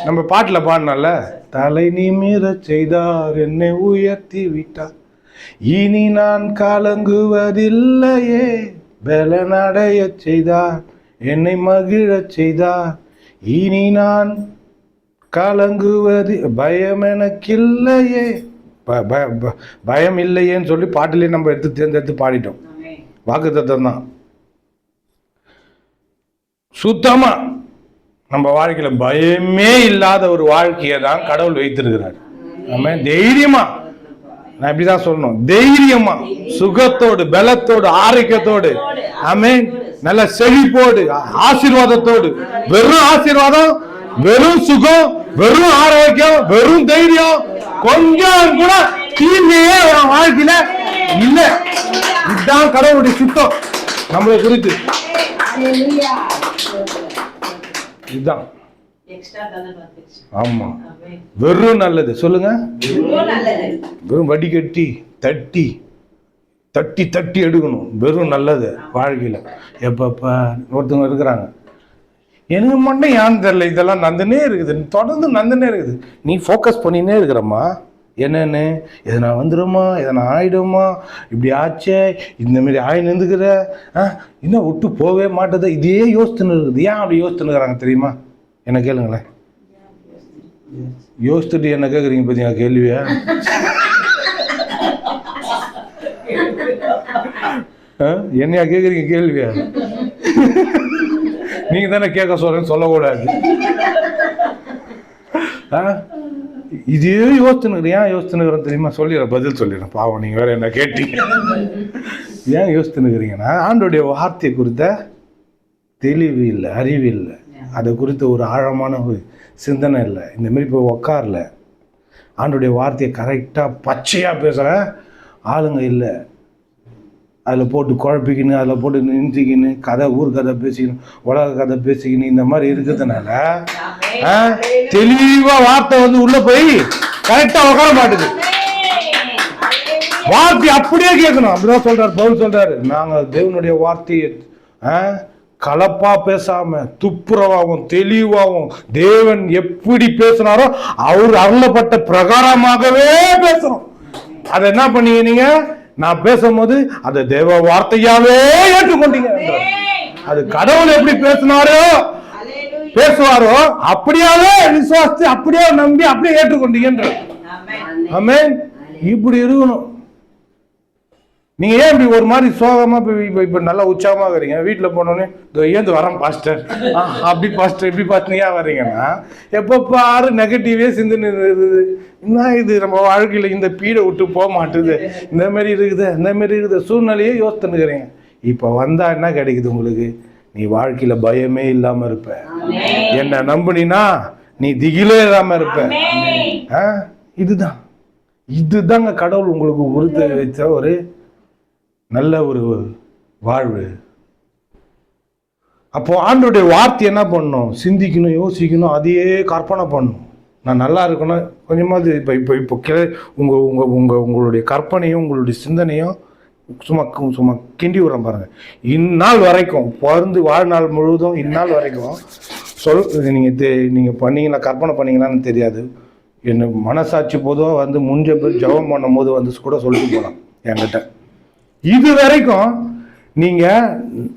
நம்ம பாட்டுல பாடினால, தலை நிமிர செய்தார் என்னை உயர்த்தி விட்டார், இனி நான் கலங்குவதில்லையே, பலனடைய செய்தார் என்னை மகிழ செய்தார், இனி நான் கலங்குவது பயம் எனக்கு இல்லையே. பயம் இல்லையேன்னு சொல்லி பாட்டிலே நம்ம தேர்ந்தெடுத்து பாடிட்டோம். வாக்குத்தத்தம் தான். சுத்தமா நம்ம வாழ்க்கையில பயமே இல்லாத ஒரு வாழ்க்கையை தான் கடவுள் வைத்திருக்கிறார். நம்ம தைரியமா, நான் இப்படிதான் சொல்லணும், தைரியமா சுகத்தோடு பலத்தோடு ஆரோக்கியத்தோடு, ஆமென், நல்ல செழிப்போடு ஆசீர்வாதத்தோடு, வெறும் ஆசீர்வாதம், வெறும் சுகம், வெறும் ஆரோக்கியம், வெறும் தைரியம், கொஞ்சம் கூட தீமையே வாழ்க்கையில இல்ல. இதுதான் கடவுளுடைய சுத்தம் நம்மளை குறித்து. இதுதான். ஆமா, வெறும் நல்லது. சொல்லுங்க, வெறும் வடிகட்டி தட்டி தட்டி தட்டி எடுக்கணும். வெறும் நல்லது வாழ்க்கையில. எப்பப்ப ஒருத்தவங்க இருக்கிறாங்க, எனக்கு மட்டும் ஏன்னு தெரியல, இதெல்லாம் நந்துனே இருக்குது, தொடர்ந்து நந்துனே இருக்குது. நீ ஃபோக்கஸ் பண்ணினே இருக்கிறம்மா, என்னன்னு எதனா வந்துடுமா, எதனா ஆயிடுமா, இப்படி ஆச்சே, இந்த மாதிரி ஆய் நின்றுக்கிற, இன்னும் விட்டு போவே மாட்டேது, இதே யோசித்துன்னு இருக்குது. ஏன் அப்படி யோசித்துன்னு இருக்கிறாங்க தெரியுமா? என்ன கேளுங்களேன். யோசித்துட்டு என்ன கேட்குறீங்க பார்த்தீங்க கேள்வியா? என்னையா கேட்குறீங்க கேள்வியா? நீங்க தானே கேட்க சொல்றேன்னு சொல்லக்கூடாது. இதே யோசிச்சுன்னு, ஏன் யோசிச்சுன்னு தெரியுமா? சொல்லிடுறேன், பதில் சொல்லிடுறேன். பாவம், நீங்க வேற என்ன கேட்டீங்க. ஏன் யோசிச்சுன்னுக்கிறீங்கன்னா, ஆண்டோடைய வார்த்தை குறித்த தெளிவு இல்லை, அறிவு இல்லை, அதை குறித்த ஒரு ஆழமான ஒரு சிந்தனை இல்லை. இந்த மாதிரி இப்போ உக்காரல, ஆண்டோடைய வார்த்தையை கரெக்டாக பச்சையாக பேசுகிற ஆளுங்க இல்லை. அதில் போட்டு குழப்பிக்கின்னு, அதில் போட்டு நிறுத்திக்கின்னு, கதை, ஊர் கதை பேசிக்கணும், உலக கதை பேசிக்கின்னு, இந்த மாதிரி இருக்கிறதுனால தெளிவாக வார்த்தை உள்ள போய் கரெக்டாக உட்கார மாட்டுது. வார்த்தை அப்படியே கேட்கணும். அப்படிதான் சொல்றாரு பவுல், சொல்றாரு, நாங்கள் தேவனுடைய வார்த்தையை கலப்பா பேசாம துப்புரவாகவும் தெளிவாகவும் தேவன் எப்படி பேசினாரோ அவர் அருளப்பட்ட பிரகாரமாகவே பேசணும். அதை என்ன பண்ணீங்க நீங்க? நான் பேசும்போது அதை தேவ வார்த்தையாவே ஏற்றுக்கொண்டீங்க. அது கடவுள் எப்படி பேசுவாரோ அப்படியாவே விசுவாசித்து, அப்படியே நம்பி, அப்படியே ஏற்றுக்கொண்டீங்க. ஆமென். இப்படி இருக்கணும். நீங்க ஏன் இப்படி ஒரு மாதிரி சோகமா இப்ப நல்லா உற்சாகமா வரீங்க? வீட்டுல போனோடனே ஏந்து வரேன் பாஸ்டர், அப்படி பாஸ்டர் இப்படி பாஸ்டர் ஏன் வர்றீங்கன்னா, எப்ப பாரு நெகட்டிவே சிந்தனை இருக்குது. என்ன இது நம்ம வாழ்க்கையில இந்த பீடை விட்டு போக மாட்டுது, இந்த மாதிரி இருக்குது சூழ்நிலையே யோசித்துக்கிறீங்க. இப்ப வந்தா என்ன கிடைக்குது உங்களுக்கு? நீ வாழ்க்கையில பயமே இல்லாம இருப்ப. என்ன நம்புனா நீ திகிலே இல்லாம இருப்ப. இதுதாங்க கடவுள் உங்களுக்கு உறுத்த வச்ச ஒரு நல்ல ஒரு வாழ்வு. அப்போ ஆண்டோடைய வார்த்தை என்ன பண்ணணும்? சிந்திக்கணும், யோசிக்கணும், அதையே கற்பனை பண்ணணும். நான் நல்லா இருக்கணும் கொஞ்சமாவது. உங்களுடைய கற்பனையும் உங்களுடைய சிந்தனையும் சும்மா கிண்டி விடுறேன் பாருங்க. இந்நாள் வரைக்கும் வாழ்நாள் முழுவதும் இந்நாள் வரைக்கும் நீங்கள் பண்ணீங்களா, கற்பனை பண்ணீங்களான்னு தெரியாது. என்ன மனசாட்சி பொதுவாக வந்து முஞ்ச பேர் ஜபம் பண்ணும் போது கூட சொல்லிட்டு போகலாம் என்கிட்ட. இது வரைக்கும் நீங்கள்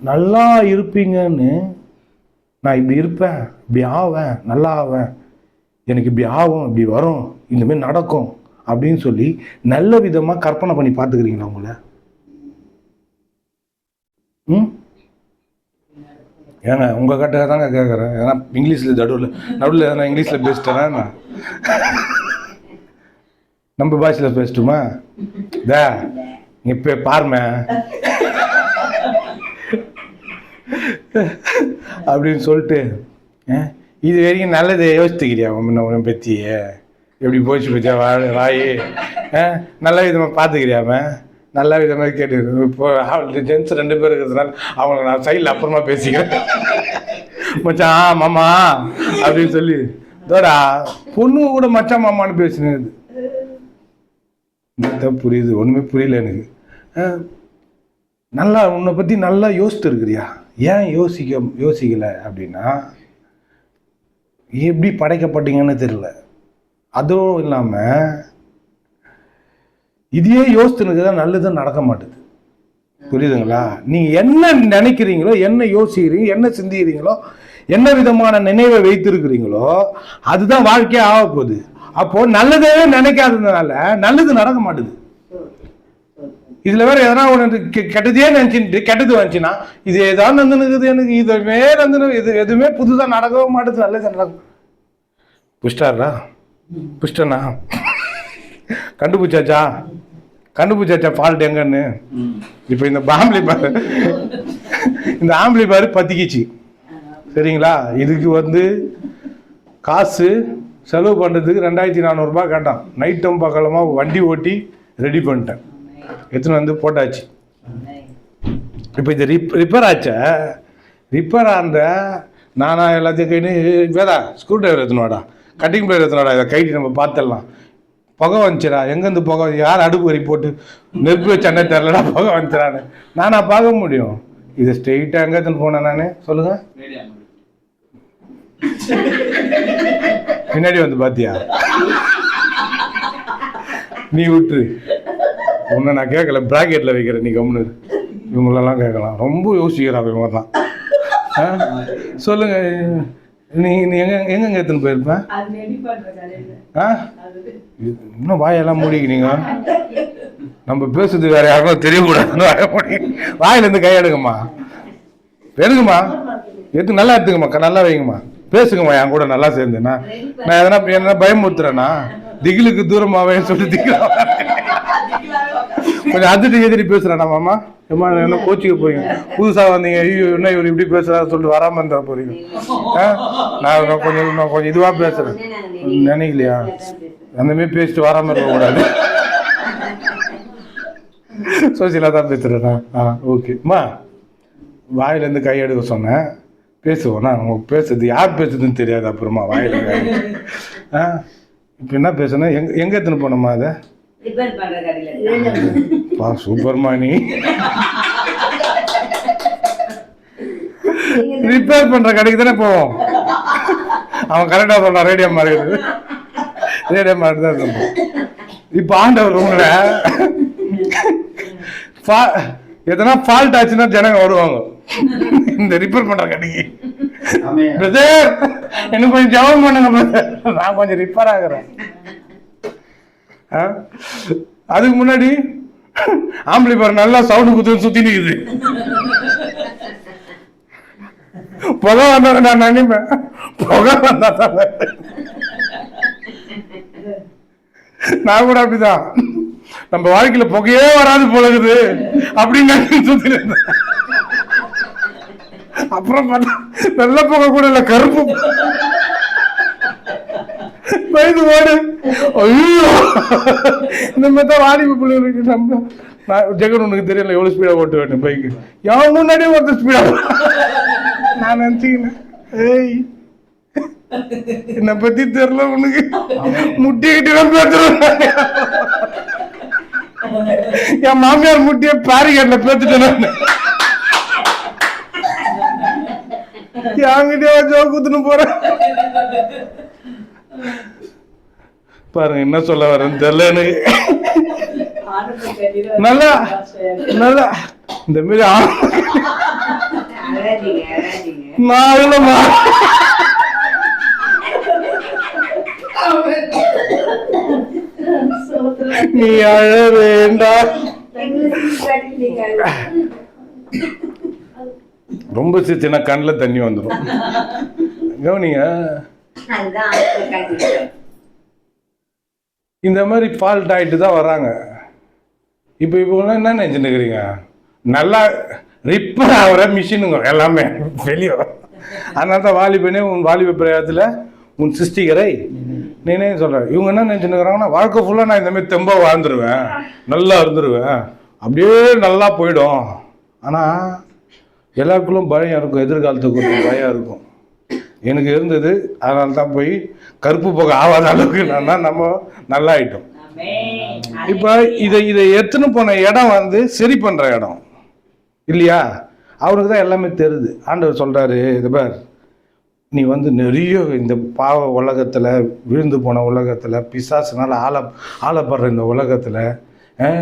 நல்லா இருப்பீங்கன்னு, நான் இப்படி இருப்பேன், இப்படி ஆவேன், நல்லா ஆவேன், எனக்கு இப்படி ஆகும், இப்படி வரும், இந்தமாரி நடக்கும் அப்படின்னு சொல்லி நல்ல விதமாக கற்பனை பண்ணி பார்த்துக்கிறீங்களா உங்களை? ஏங்க உங்கள் கிட்ட தாங்க கேட்குறேன். ஏன்னா இங்கிலீஷில் நடுவில் எதனா இங்கிலீஷில் பேசிட்டேன்னா நம்ம பாஷையில் பேசட்டுமா? இப்போ பாருமே அப்படின்னு சொல்லிட்டு இது வரைக்கும் நல்லதை யோசித்துக்கிறியா உன்னை பற்றியே? எப்படி போச்சு பற்றியா வாய்? நல்ல விதமாக பார்த்துக்கிறியாம? நல்ல விதமாக கேட்டு. இப்போ ஜென்ஸ் 2 பேர் இருக்கிறதுனால அவங்கள நான் சைடில் அப்புறமா பேசிக்கிறேன். மச்சான் மாமா அப்படின்னு சொல்லி தோடா பொண்ணு கூட மச்சான் மாமான்னு பேசினது புரியுது. ஒன்றுமே புரியல எனக்கு. நல்லா உன்னை பற்றி நல்லா யோசித்து இருக்கிறியா? ஏன் யோசிக்கலை அப்படின்னா, எப்படி படைக்கப்பட்டீங்கன்னு தெரியல. அதுவும் இல்லாமல் இதையே யோசித்துனுக்கு தான் நல்லதும் நடக்க மாட்டுது. புரியுதுங்களா? நீங்கள் என்ன நினைக்கிறீங்களோ, என்ன யோசிக்கிறீங்க, என்ன சிந்திக்கிறீங்களோ, என்ன விதமான நினைவை வைத்திருக்கிறீங்களோ அதுதான் வாழ்க்கையே ஆக போகுது. அப்போ நல்லதே நினைக்காததுனால நல்லது நடக்க மாட்டுது. இதுல வேற எதனா ஒன்று கெட்டதே நினைச்சுட்டு கெட்டது வந்துச்சுன்னா இது ஏதாவது நந்துனுக்குது, எனக்கு இதுவே நந்துனு, இது எதுவுமே புதுசா நடக்கவே மாட்டுது. நல்லது நடக்கும். புஷ்டனா கண்டுபிடிச்சாச்சா ஃபால்ட் எங்கன்னு? இப்போ இந்த ஆம்பளி பாரு பத்திக்கிச்சு. சரிங்களா? இதுக்கு வந்து காசு செலவு பண்ணுறதுக்கு 2400 ரூபாய் கேட்டான். நைட்டும் பக்கலமாக வண்டி ஓட்டி ரெடி பண்ணிட்டேன், எடுத்துன்னு வந்து போட்டாச்சு. இப்போ இது ரிப்பேர் ஆச்சா? ரிப்பேர் ஆந்த நானா எல்லாத்தையும் கைட்டு வேதா ஸ்க்ரூ டிரைவர் எடுத்துனாடா, கட்டிங் பிளேயர் எடுத்துனாடா, இதை கைட்டு நம்ம பார்த்துடலாம். புகை வந்துச்சுடா, எங்கேருந்து புகை, யார் அடுப்பு வரி போட்டு நெருப்பு வச்சேன்னே தெரிலடா, புகை வந்துச்சுடான்னு நானா பார்க்க முடியும்? இதை ஸ்ட்ரெயிட்டாக எங்கே எடுத்துன்னு போனேன் நான்? சொல்லுங்க. பின்னாடி வந்து பாத்தியா? நீ விட்டு உன்னை நான் கேட்கல, பிராக்கெட்ல வைக்கிறேன், நீ கம்னு. இவங்களெல்லாம் கேட்கலாம், ரொம்ப யோசிக்கிறான் இவங்கலாம். சொல்லுங்க, நீ எங்க எடுத்துன்னு போயிருப்பேன்? இன்னும் வாயெல்லாம் மூடிக்கிறீங்க. நம்ம பேசுறது வேற யாருக்கும் தெரியக்கூடாதுன்னு வாயில இருந்து கையெடுங்கம்மா, எடுங்கம்மா, எடுத்து நல்லா எடுத்துங்கம்மா, நல்லா வைங்கம்மா, பேசுங்கம்மா என் கூட நல்லா சேர்ந்து. நான் எதனா பயமுறுத்துறேன்னா திகிலுக்கு தூரமாவேன்னு சொல்லிட்டு கொஞ்சம் அதிர்ச்சி பேசுறேன் மாமா. ஏமா என்ன கோச்சிக்க போறீங்க? புதுசா வந்தீங்க, ஐயோ என்ன இவர் இப்படி பேசுறாரு சொல்லிட்டு வராம இருந்தா போறீங்க. நான் கொஞ்சம் இதுவா பேசுறேன் நினைக்கலையா? அந்த மாதிரி பேசிட்டு வராம இருக்க கூடாது. சோசியலா தான் பேசுறேண்ணா. ஓகேம்மா, வாயில இருந்து கையெடுக்க சொன்னேன், பேசுவோம். உங்களுக்கு பேசுறது யார் பேசுறதுன்னு தெரியாது. அப்புறமா வாயில இப்போ என்ன பேசுனா எங்க எடுத்துன்னு போனோமா? அதை சூப்பர்மா, நீ ரிப்பேர் பண்ற கடைக்கு தானே போவோம். அவன் கரெக்டா சொல்றான், ரேடியோ மார்க்கெட், ரேடியோ மார்க்கெட் தான் இருக்கும். இப்ப ஆண்டவர் உங்களை எதனா ஃபால்ட் ஆச்சுன்னா ஜனங்க வருவாங்க இந்த ரிப்பேர் பண்ற கடைக்கு. பிரதர் எனக்கு கொஞ்சம் ஜெபம் பண்ணுங்க பிரதர், நான் கொஞ்சம் ரிப்பேர் ஆகுறேன். அதுக்கு முன்னாடி ஆம்பளை பாரு நல்லா சவுண்டு குத்து சுத்தி நிக்குது. புகை வந்தா நான் நினைப்பேன், புகை வந்தா தான் நான் கூட அப்படிதான். நம்ம வாழ்க்கையில புகையே வராது போலகுது அப்படின்னு சுத்தி இருந்தேன். அப்புறம் பார்த்தா வெள்ள புகை கூட இல்ல, கருப்பு வயது ஓடு. ஐயோ இந்த மாதிரி தான் வாலிப பிள்ளைகளுக்கு நம்ம. நான் ஜெகன் உனக்கு தெரியல எவ்வளவு ஸ்பீடா ஓட்டு வேணும் பைக்கு, எவன் முன்னாடியே ஒருத்தர் ஸ்பீடா. நான் நினைச்சுக்கினேன், ஏய் என்னை பத்தி தெரியல உனக்கு, முட்டிக்கிட்டு பேசுறேன். என் மாமியார் முட்டிய பாரிகேட்ல பேத்துட்டேன். என்கிட்டயே ஜோக்குத்துன்னு போறேன். பாருங்க என்ன சொல்ல வரேன்னு தெரியல எனக்கு. நல்லா நல்லா இந்த மாதிரி நீ அழ வேண்டாம். ரொம்ப சிரிச்சுனா கண்ணில் தண்ணி வந்துடும். கவனிங்க, இந்த மாதிரி ஃபால்ட் ஆகிட்டு தான் வராங்க. இப்போ என்ன நினைச்சுட்டு இருக்கிறீங்க, நல்லா ரிப்பேர் ஆகிற மிஷினுங்க எல்லாமே வெளியே. அதனால தான் வாலிபனே உன் வாலிப பிரயாத்தில் உன் சிருஷ்டிகரை நீனே சொல்கிறேன். இவங்க என்ன நினச்சிட்டு இருக்கிறாங்கன்னா, வாழ்க்கை ஃபுல்லாக நான் இந்தமாதிரி தெம்பாக வாழ்ந்துருவேன், நல்லா இருந்துருவேன், அப்படியே நல்லா போயிடும். ஆனால் எல்லாருக்குள்ளும் பயம் இருக்கும், எதிர்காலத்துக்கு கொஞ்சம் பயம் இருக்கும். எனக்கு இருந்தது, அதனால தான் போய் கருப்பு புகை ஆகாத அளவுக்கு நம்ம நல்லா ஆயிட்டோம். இப்போ இதை எடுத்துன்னு போன இடம் வந்து சரி பண்ணுற இடம் இல்லையா? அவருக்கு தான் எல்லாமே தெரியுது. ஆண்டவர் சொல்கிறாரு, இது பார், நீ வந்து நிறைய இந்த பாவ உலகத்தில், விழுந்து போன உலகத்தில், பிசாசுனால ஆளப்படுற இந்த உலகத்தில்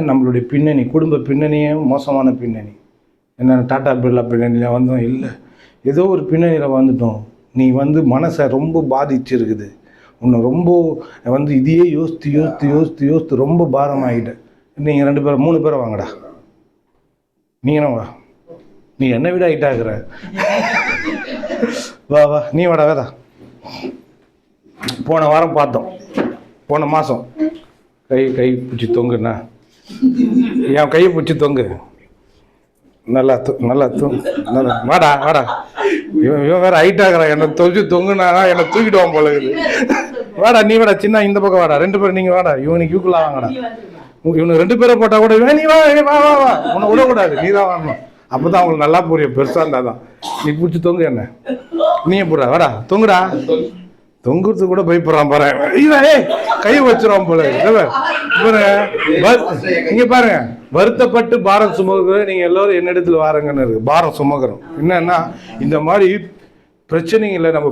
நம்மளுடைய பின்னணி, குடும்ப பின்னணியே மோசமான பின்னணி. என்ன டாட்டா பிர்லா பின்னணியில் வந்தோம் இல்லை, ஏதோ ஒரு பின்னணியில் வந்துட்டோம். நீ வந்து மனசை ரொம்ப பாதிச்சிருக்குது, உன்னை ரொம்ப வந்து இதையே யோசித்து யோசித்து யோசித்து யோசித்து ரொம்ப பாரமாகிட்ட. நீங்கள் 2 பேரும் 3 பேரை வாங்கடா, நீங்களும் வா, நீ என்னை விட ஹைட்டாகிற, வா வா நீ வாடா வேதா. போன வாரம் பார்த்தோம், போன மாதம் கை பிடிச்சி தொங்குண்ணா, என் கையை பிடிச்சி தொங்கு, நல்லா நல்லா நல்லா வாடா வாடா. இவன் வேற ஹைட் ஆகிறான், என்னை தொழிச்சு தொங்குனா என்னை தூக்கிடுவான் போல இருக்குது. வாடா நீ வாடா, சின்ன இந்த பக்கம் வாடா, 2 பேரும் நீங்கள் வாடா, இவனுக்கு யூக்குலாம் வாங்கடா. இவனுக்கு 2 பேரை போட்டால் கூட நீ வா வா வா வா, உன்னை விடக்கூடாது, நீ தான் வாங்கணும். அப்போ தான் அவங்களுக்கு நல்லா புரியும், பெருசாக இருந்தால் தான். நீ பிடிச்சி தொங்கு, என்ன நீயே போடுறா, வாடா தொங்குடா. தொங்குறது கூட பயப்படுறான் பாரு, கை வச்சிருவான் போல. இங்க பாருங்க, வருத்தப்பட்டு பாரம் சுமக்கிற நீங்க எல்லாரும் என்னிடத்துல வாருங்கன்னு இருக்கு. பாரம் சுமக்கிறோம் என்னன்னா, இந்த மாதிரி பிரச்சனைகளை நம்ம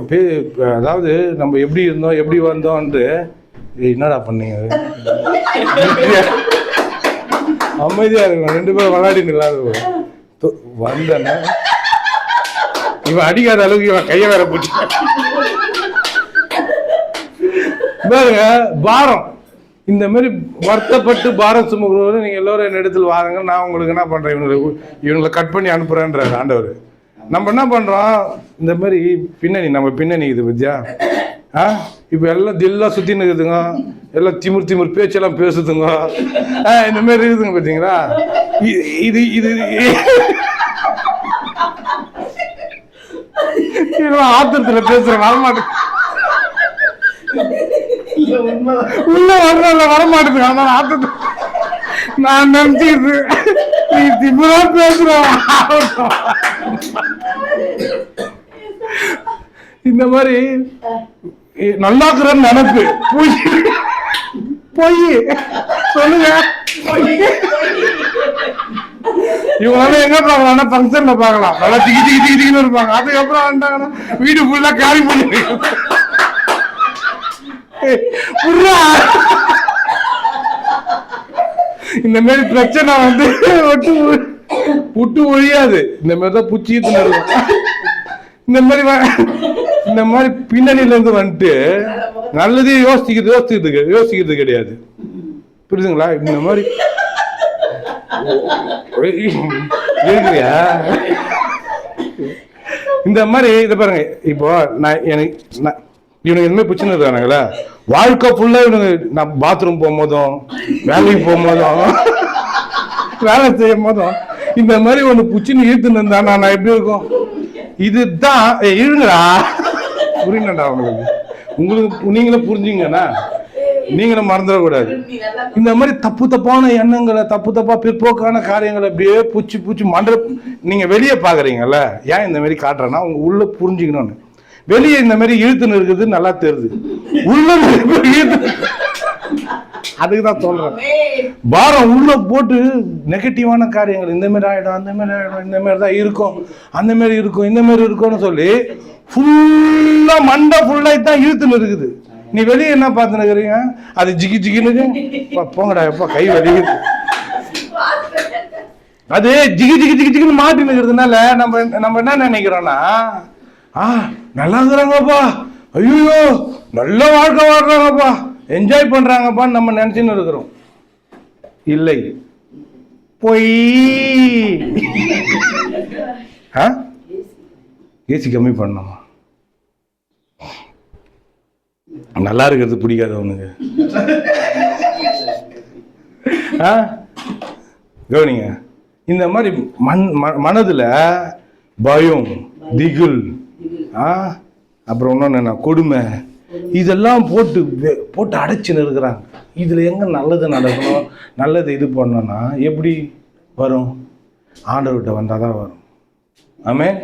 அதாவது நம்ம எப்படி இருந்தோம் எப்படி வந்தோம்ன்று. என்னடா பண்ணீங்க, அமைதியா இருக்கணும், 2 பேரும் விளையாடின்னு இல்லாத வந்தேன்னா இவன் அடிக்காத அளவுக்கு இவன் கையை வேற போச்சு பாருங்க. பாரம், இந்த மாதிரி வருத்தப்பட்டு பாரம் சுமக்கிறவங்க நீங்க எல்லாரும் என்ன இடத்துல வாருங்க, நான் உங்களுக்கு என்ன பண்றேன், இவங்களை கட் பண்ணி அனுப்புறேன்றாரு ஆண்டவர். நம்ம என்ன பண்றோம், இந்த மாதிரி பின்னணி, நம்ம பின்னணி இது வித்யா. இப்போ எல்லாம் தில்லாம் சுத்தின்னு இருக்குதுங்க, எல்லாம் திமிர் பேச்செல்லாம் பேசுதுங்க, இந்த மாதிரி இருக்குதுங்க பார்த்தீங்களா. இது இது ஆத்திரத்துல பேசுறேன், வரமாட்டேன், உள்ள வரமாட்டேது. ஆனா ஆத்திரத்துல நான் நினைச்சிட்டு நீ திமிரா பேசுறான். இந்த மாதிரி நல்லாக்குறன்னு நினைப்பு போய் சொல்லுங்க. இவங்க எங்க பார்க்கலாம்னா ஃபங்க்ஷன்ல பார்க்கலாம், நல்லா திக்கின்னு இருப்பாங்க. அதுக்கப்புறம் வந்துட்டாங்கன்னா வீடு ஃபுல்லா காலி பண்ணி இந்த மாதிரி பிரச்சனை வந்து விட்டு ஒழியாது. இந்த மாதிரிதான் புச்சிட்டு நடக்கும். இந்த மாதிரி பின்னணியில இருந்து வந்துட்டு நல்லதே யோசிக்கிறது கிடையாது, புரியுதுங்களா? இந்த மாதிரி இருக்கிறியா? இந்த மாதிரி இதை பாருங்க. இப்போ இவனுக்கு எதுவுமே பிரச்சனை இருக்கானுங்களா? வாழ்க்கை ஃபுல்லா இவனுக்கு நான் பாத்ரூம் போகும்போதும், வேலைக்கு போகும்போதும், வேலை செய்யும் போதும் இந்த மாதிரி ஒண்ணு புச்சின்னு இழுத்துன்னு இருந்தா நான் எப்படி இருக்கும்? இதுதான் இழுங்கடா, புரியலடா உங்களுக்கு நீங்களும் புரிஞ்சுங்கன்னா நீங்களும் மறந்துடக்கூடாது. இந்த மாதிரி தப்பான எண்ணங்களை, தப்பா பிற்போக்கான காரியங்களை அப்படியே பூச்சி மண்ட நீங்க வெளியே பாக்குறீங்கல்ல. ஏன் இந்த மாதிரி காட்டுறேன்னா உங்க உள்ள புரிஞ்சுக்கணும்னு. வெளியே இந்த மாதிரி இழுத்துன்னு இருக்குது நல்லா தெரியுது, உள்ள அதுக்குதான் சொல்றேன். பாரம் உள்ள போட்டு நெகட்டிவான காரியங்கள் இந்த மாதிரி ஆயிடும், அந்த மாதிரி ஆயிடும், இந்த மாதிரி தான் இருக்கும், அந்த மாதிரி இருக்கும், இந்த மாதிரி இருக்கும்னு சொல்லி ஃபுல்லா மண்டை ஃபுல்லா தான் இழுத்துன்னு இருக்குது. நீ வெளியே என்ன பார்த்துன்னு இருக்கிறீங்க? அது ஜிகின்னு போங்கடா எப்பா கை வலிக்குது. அது ஜிகின்னு மாட்டின்னு இருக்கிறதுனால நம்ம என்ன நினைக்கிறோம்னா, நல்லா இருக்கிறாங்கப்பா, ஐயோ நல்ல வாழ்க்கை வாழ்றாங்கப்பா, என்ஜாய் பண்றாங்கப்பான்னு நம்ம நினைச்சுன்னு இருக்கிறோம். இல்லை, பொய். ஏசி கம்மி பண்ணணுமா? நல்லா இருக்கிறது பிடிக்காது அவனுக்கு. கவனிங்க, இந்த மாதிரி மனதுல பயம், திகில், அப்புறம் இன்னொன்னு கொடுமை, இதெல்லாம் போட்டு அடைச்சுன்னு இருக்கிறாங்க. இதுல எங்க நல்லது நடக்கணும், நல்லது இது பண்ணணும்னா எப்படி வரும்? ஆண்டவர்கிட்ட வந்தாதான் வரும். ஆமென்.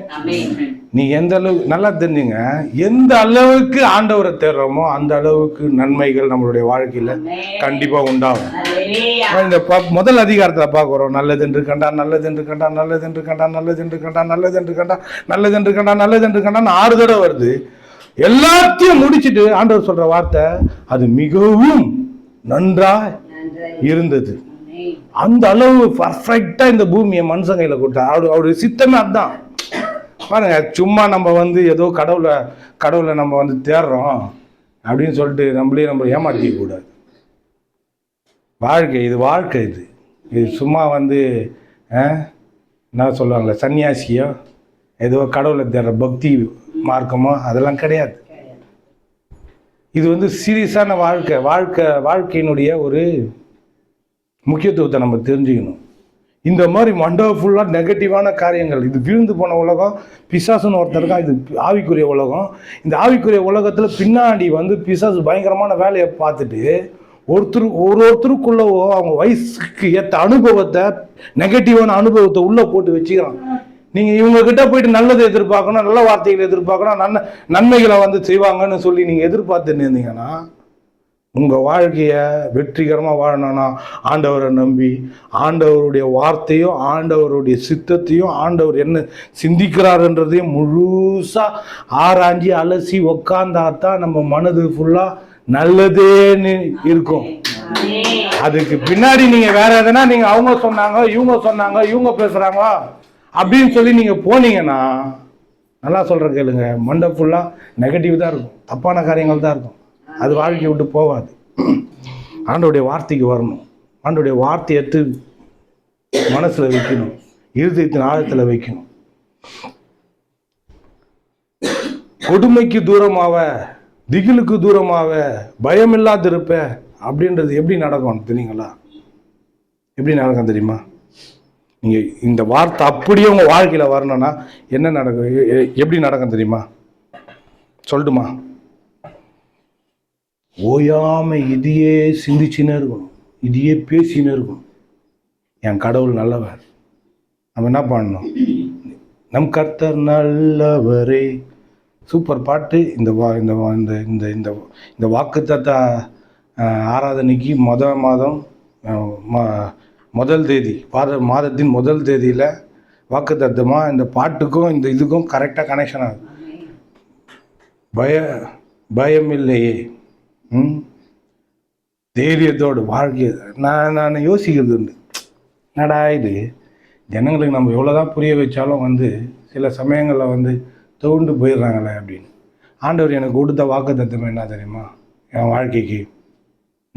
நீ எந்த அளவுக்கு நல்லா தெரிஞ்சுங்க, எந்த அளவுக்கு ஆண்டவரை தேடுறோமோ அந்த அளவுக்கு நன்மைகள் நம்மளுடைய வாழ்க்கையில கண்டிப்பா உண்டாகும். இந்த முதல் அதிகாரத்துல பார்க்கிறோம், நல்லதென்று கண்டா, நல்லதென்று கண்டா, நல்லதென்று கண்டா, நல்லதென்று கண்டா, நல்லதென்று கண்டா, நல்லதென்று கண்டா, நல்லதென்று கண்டான்னு 6 தடவை வருது. எல்லாத்தையும் முடிச்சுட்டு ஆண்டவர் சொல்ற வார்த்தை, அது மிகவும் நன்றா இருந்தது. அந்த அளவு பர்ஃபெக்டா இந்த பூமியை மனுஷன் கையில கொடுத்தா. அவருடைய சித்தமே அதுதான். பாருங்க, சும்மா நம்ம ஏதோ கடவுளை நம்ம தேடுறோம் அப்படின்னு சொல்லிட்டு நம்ம ஏமாற்றிக்க கூடாது. வாழ்க்கை இது சும்மா என்ன சொல்லுவாங்களே, சன்னியாசியோ ஏதோ கடவுளை தேடுற பக்தி மார்க்கமோ அதெல்லாம் கிடையாது. இது சீரியஸான வாழ்க்கையினுடைய ஒரு முக்கியத்துவத்தை நம்ம தெரிஞ்சுக்கணும். இந்த மாதிரி மண்டப ஃபுல்லாக நெகட்டிவான காரியங்கள், இது வீழ்ந்து போன உலகம், பிசாசுன்னு ஒருத்தருக்கா, இது ஆவிக்குரிய உலகம். இந்த ஆவிக்குரிய உலகத்தில் பின்னாடி பிசாசு பயங்கரமான வேலையை பார்த்துட்டு ஒருத்தருக்குள்ளவோ அவங்க வயசுக்கு ஏற்ற அனுபவத்தை, நெகட்டிவான அனுபவத்தை உள்ளே போட்டு வச்சுக்கிறான். நீங்கள் இவங்க கிட்ட போயிட்டு நல்லதை எதிர்பார்க்கணும், நல்ல வார்த்தைகளை எதிர்பார்க்கணும், நன்மைகளை செய்வாங்கன்னு சொல்லி நீங்கள் எதிர்பார்த்துன்னு இருந்தீங்கன்னா உங்கள் வாழ்க்கையை வெற்றிகரமாக வாழணும்னா ஆண்டவரை நம்பி, ஆண்டவருடைய வார்த்தையும் ஆண்டவருடைய சித்தத்தையும் ஆண்டவர் என்ன சிந்திக்கிறாருன்றதையும் முழுசாக ஆராய்ஞ்சி அலசி உக்காந்தாத்தான் நம்ம மனது ஃபுல்லாக நல்லதேன்னு இருக்கும். அதுக்கு பின்னாடி நீங்கள் வேற எதனா நீங்கள் அவங்க சொன்னாங்க, இவங்க பேசுகிறாங்க அப்படின்னு சொல்லி நீங்கள் போனீங்கன்னா, நல்லா சொல்கிற கேளுங்க, மண்டை ஃபுல்லாக நெகட்டிவ் தான் இருக்கும், தப்பான காரியங்கள் தான் இருக்கும். அது வாழ்க்கையை விட்டு போகாது. ஆண்டவருடைய வார்த்தைக்கு வரணும். ஆண்டவருடைய வார்த்தையை எடுத்து மனசில் வைக்கணும், இருதயத்தின் ஆழத்தில் வைக்கணும். கொடுமைக்கு தூரமாவ, திகிலுக்கு தூரமாவ, பயம் இல்லாத இருப்ப அப்படின்றது எப்படி நடக்கும் தெரியுங்களா? எப்படி நடக்கும் தெரியுமா? நீங்கள் இந்த வார்த்தை அப்படியே உங்கள் வாழ்க்கையில் வரணும்னா என்ன நடக்கும், எப்படி நடக்கும் தெரியுமா? சொல்லட்டுமா? ஓயாம இதையே சிந்திச்சுன்னே இருக்கணும், இதையே பேசினே இருக்கணும். என் கடவுள் நல்லவர். நம்ம என்ன பண்ணணும்? நம் கர்த்தர் நல்லவரே. சூப்பர் பாட்டு. இந்த வாக்குத்தத்த ஆராதனைக்கு மாதம் முதல் தேதி, மாதத்தின் முதல் தேதியில் வாக்குத்தத்தமாக இந்த பாட்டுக்கும் இந்த இதுக்கும் கரெக்டாக கனெக்ஷன் ஆகுது. பயம் இல்லையே, தைரியத்தோடு வாழ்க்கை. நான் யோசிக்கிறது உண்டு, என்னடா இது ஜனங்களுக்கு நம்ம எவ்வளோதான் புரிய வச்சாலும் சில சமயங்களில் தோண்டு போயிடுறாங்களே அப்படின்னு. ஆண்டவர் எனக்கு கொடுத்த வாக்குத்தத்தம் என்ன தெரியுமா? என் வாழ்க்கைக்கு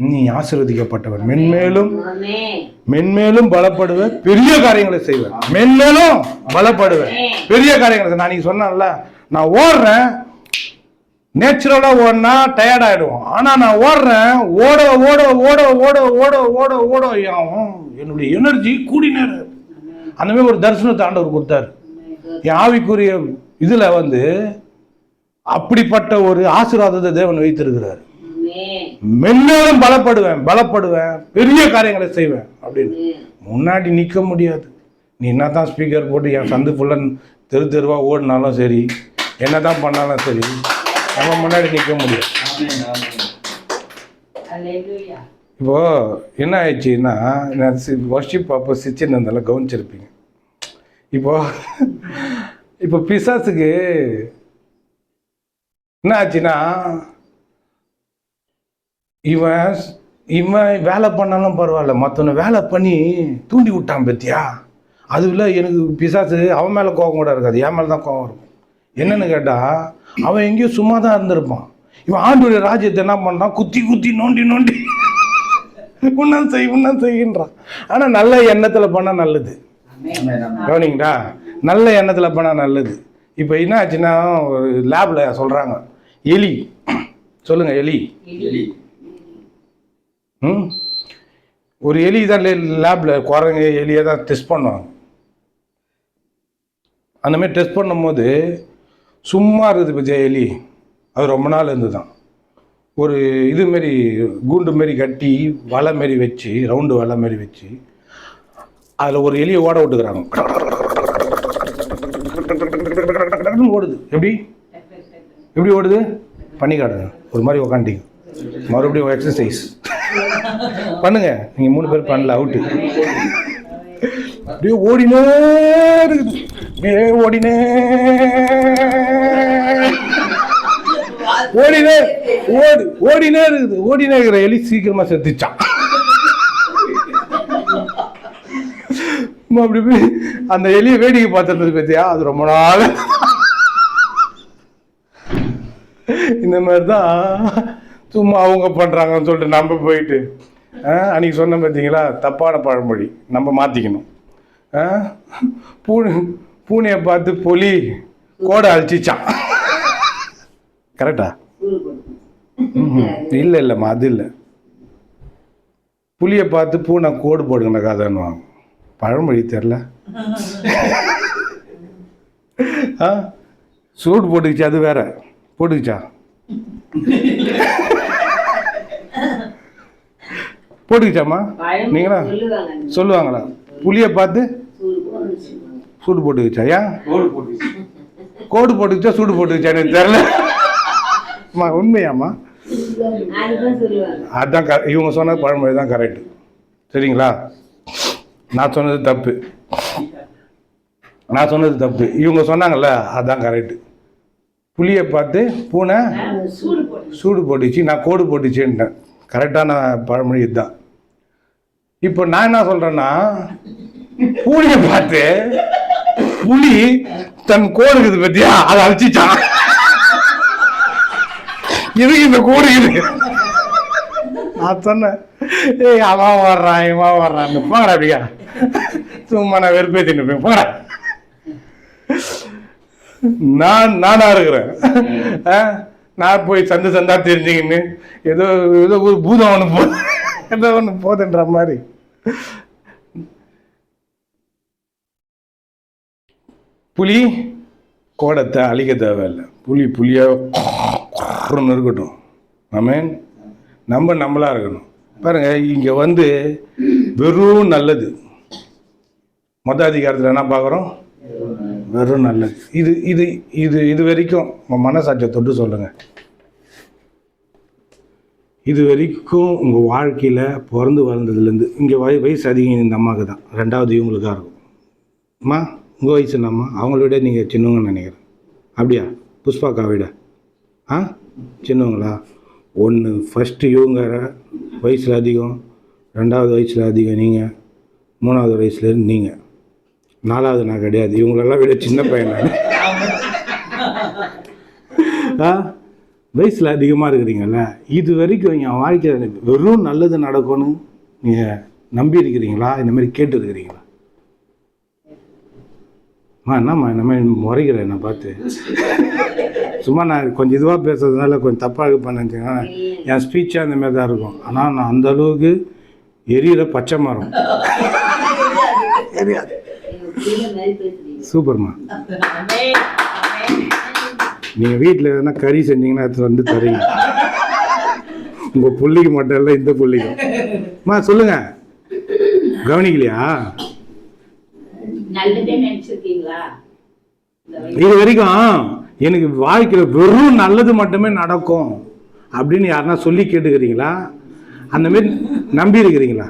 நீ ஆசீர்வதிக்கப்பட்டவன், மென்மேலும் பலப்படுவேன், பெரிய காரியங்களை செய்வேன், மென்மேலும் பலப்படுவேன், பெரிய காரியங்களை. நான் நீங்க சொன்னேன்ல, நான் ஓடுறேன், நேச்சுரலா ஓடனா டயர்ட் ஆயிடுவோம். ஆனா நான் ஓடுறேன், ஓட ஓட ஓட ஓட ஓட ஓட ஓட என்னுடைய எனர்ஜி கூடினே. அந்த மாதிரி ஒரு தரிசனத்தை ஆண்டவர் கொடுத்தாரு என் ஆவிக்குரிய இதுல வந்து. அப்படிப்பட்ட ஒரு ஆசீர்வாதத்தை தேவன் வைத்திருக்கிறார். மென்மேலும் பலப்படுவேன், பெரிய காரியங்களை செய்வேன் அப்படின்னு. முன்னாடி நிக்க முடியாது. நீ என்னதான் ஸ்பீக்கர் போட்டு என் சந்து ஃபுல்லா தெரு தெருவா ஓடினாலும் சரி, என்னதான் பண்ணாலும் சரி, நம்ம முன்னாடி நிக்க முடியாது. இப்போ என்ன ஆயிடுச்சுன்னா, வர்ஷிப் அப்போ சிச்சின் இருந்தாலும் கவனிச்சிருப்பீங்க. இப்போ பிசாசுக்கு என்ன ஆச்சுன்னா, இவன் வேலை பண்ணாலும் பரவாயில்ல, மற்றவனை வேலை பண்ணி தூண்டி விட்டான் பத்தியா. அதுல எனக்கு பிசாசு அவன் மேலே கோபம் கூட இருக்காது, என் மேலே தான் கோபம் இருக்கும். என்னன்னு கேட்டா, அவன் எங்கேயும் சும்மா தான் இருந்திருப்பான். இவன் ஆண்டவருடைய ராஜ்யத்தை என்ன பண்ணான், குத்தி குத்தி நோண்டி நோண்டி உன்னான் செய்கின்றான். ஆனா நல்ல எண்ணத்துல பண்ணா நல்லது. கவனிங்கடா, நல்ல எண்ணத்துல பண்ணா நல்லது. இப்ப என்ன ஆச்சுன்னா, ஒரு லேப்ல சொல்றாங்க, எலி சொல்லுங்க, எலி ஒரு எலி தான் லேப்ல குரங்கு எலியை தான் டெஸ்ட் பண்ணுவாங்க. அந்த மாதிரி டெஸ்ட் பண்ணும்போது சும்மா இருக்குது பத்தியா எலி, அது ரொம்ப நாள் இருந்து தான் ஒரு இது மாரி கூண்டு மாரி கட்டி வலை மாரி வச்சு, ரவுண்டு வலை மாரி வச்சு அதில் ஒரு எலியை ஓட விட்டுக்கிறாங்க. ஓடுது. எப்படி ஓடுது? பண்ணி காட்டுங்க. ஒரு மாதிரி உக்காண்டிங்க, மறுபடியும் எக்ஸசைஸ் பண்ணுங்க. நீங்கள் 3 பேர் பண்ணல, அவுட்டு. அப்படியே ஓடினே இருக்குது, ஓடினே இருக்கிற எலி சீக்கிரமா செத்துச்சான். அப்படி அந்த எலியை வேடிக்கை பார்த்துருந்தது பத்தியா, அது ரொம்ப நாள். இந்த மாதிரிதான் சும்மா அவங்க பண்றாங்கன்னு சொல்லிட்டு நம்ம போயிட்டு அன்னைக்கு சொன்ன பார்த்தீங்களா, தப்பான பழமொழி நம்ம மாத்திக்கணும். பூனையை பார்த்து புலி கோடை அழிச்சிச்சான். கரெக்டா? இல்லம்மா, அது இல்லை. புலியை பார்த்து பூனை கோடு போடுங்க கதைன்னு பழமொழி தெரில. சூடு போட்டுக்கிச்சு, அது வேற போட்டுக்கிச்சா, போட்டுக்கிச்சாம்மா? நீங்களா சொல்லுவாங்களா? புலியை பார்த்து சூடு போட்டுக்கிச்சா? ஏன் கோடு போட்டுக்கிச்சா சூடு போட்டுக்கிச்சா எனக்கு தெரியல. உண்மையாம்மா? அதான் இவங்க சொன்னது பழமொழி தான் கரெக்டு. சரிங்களா? நான் சொன்னது தப்பு. இவங்க சொன்னாங்கல்ல, அதுதான் கரெக்டு. புளியை பார்த்து பூனை சூடு போட்டுச்சு, நான் கோடு போட்டுச்சுன்ட்டேன். கரெக்டான பழமொழி இதுதான். இப்போ நான் என்ன சொல்றேன்னா, பூனையை பார்த்து புலி தன் கோடு இருக்குது பத்தியா, அதை அழிச்சிச்சான். இதுக்கு இந்த கோடு இருக்கு. நான் சொன்னேன், ஏய் அவன் வர்றான் இவன் வர்றான்னு, போங்கடா அப்படியா, சும்மா நான் வெறுப்பேத்தின்னு இருப்பேன், போங்கடா. நானா இருக்கிறேன். நான் போய் சந்தா தெரிஞ்சுக்கின்னு ஏதோ ஒரு பூதம் ஒன்று போதுன்ற மாதிரி. புலி கோடத்தை அழிக்க தேவையில்லை. புலியா இருக்கட்டும். நம்மளா இருக்கணும். பாருங்க, இங்க வந்து வெறும் நல்லது. மொத அதிகாரத்தில் என்ன பார்க்குறோம்? வெறும் நல்லது. இது இது இது இது வரைக்கும் உங்கள் மனசாட்சியை தொட்டு சொல்லுங்க. இது வரைக்கும் உங்கள் வாழ்க்கையில் பிறந்து வளர்ந்ததுலேருந்து இங்கே வயசு அதிகம் இந்த அம்மாவுக்கு தான், 2வது இவங்களுக்காக இருக்கும். அம்மா உங்கள் வயசு என்னம்மா? அவங்கள விட நீங்கள் சின்னவங்கன்னு நினைக்கிறேன். அப்படியா? புஷ்பாக்கா விட சின்னவங்களா? ஒன்று ஃபஸ்ட்டு இவங்க வயசில் அதிகம், 2வது வயசில் அதிகம் நீங்கள், 3வது வயசுலேருந்து நீங்கள், 4வது நான் கிடையாது. இவங்களெல்லாம் விட சின்ன பையன் நான். வயசில் அதிகமாக இருக்கிறீங்கல்ல, இது வரைக்கும் என் வாழ்க்கையில் வெறும் நல்லது நடக்கும்னு நீங்கள் நம்பி இருக்கிறீங்களா? இந்த மாதிரி கேட்டு இருக்கிறீங்களா? என்னம்மா இந்த மாதிரி முறைகிறேன் என்னை பார்த்து? சும்மா நான் கொஞ்சம் இதுவாக பேசுறதுனால கொஞ்சம் தப்பாக பண்ணேன்னா என் ஸ்பீச்சாக அந்த மாதிரி தான் இருக்கும். ஆனால் நான் அந்த அளவுக்கு எரியிற பச்சை மரம். எரியாது. சூப்பர்மா. நீங்கள் வீட்டில் எதனா கறி செஞ்சீங்கன்னா அது வந்து தரீங்க. உங்கள் புள்ளிக்கு மட்டும் இல்லை, இந்த புள்ளிக்கும். சொல்லுங்க, கவனிக்கலையா? இது வரைக்கும் எனக்கு வாழ்க்கையில் வெறும் நல்லது மட்டுமே நடக்கும் அப்படின்னு யாருன்னா சொல்லி கேட்டுக்கிறீங்களா? அந்த மாதிரி நம்பி இருக்கிறீங்களா?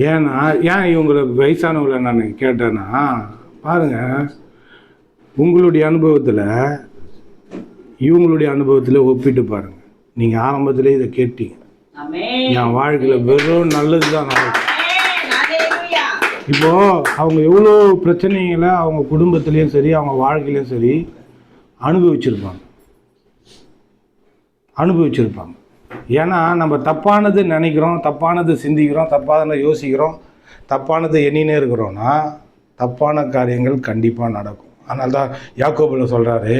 ஏன்னா ஏன் இவங்களை வயசானவங்களை நான் கேட்டேன்னா, பாருங்க, உங்களுடைய அனுபவத்தில் இவங்களுடைய அனுபவத்தில் ஒப்பிட்டு பாருங்க. நீங்கள் ஆரம்பத்திலே இதை கேட்டீங்க, என் வாழ்க்கையில் வெறும் நல்லது தான் நடக்கும். இப்போ அவங்க எவ்வளோ பிரச்சனைகளை அவங்க குடும்பத்திலையும் சரி அவங்க வாழ்க்கையிலையும் சரி அனுபவிச்சிருப்பாங்க. ஏன்னா நம்ம தப்பானது நினைக்கிறோம், தப்பானது சிந்திக்கிறோம், தப்பானதை யோசிக்கிறோம், தப்பானதை எண்ணினே இருக்கிறோன்னா தப்பான காரியங்கள் கண்டிப்பாக நடக்கும். அதனால தான் யாக்கோபுல சொல்கிறாரு,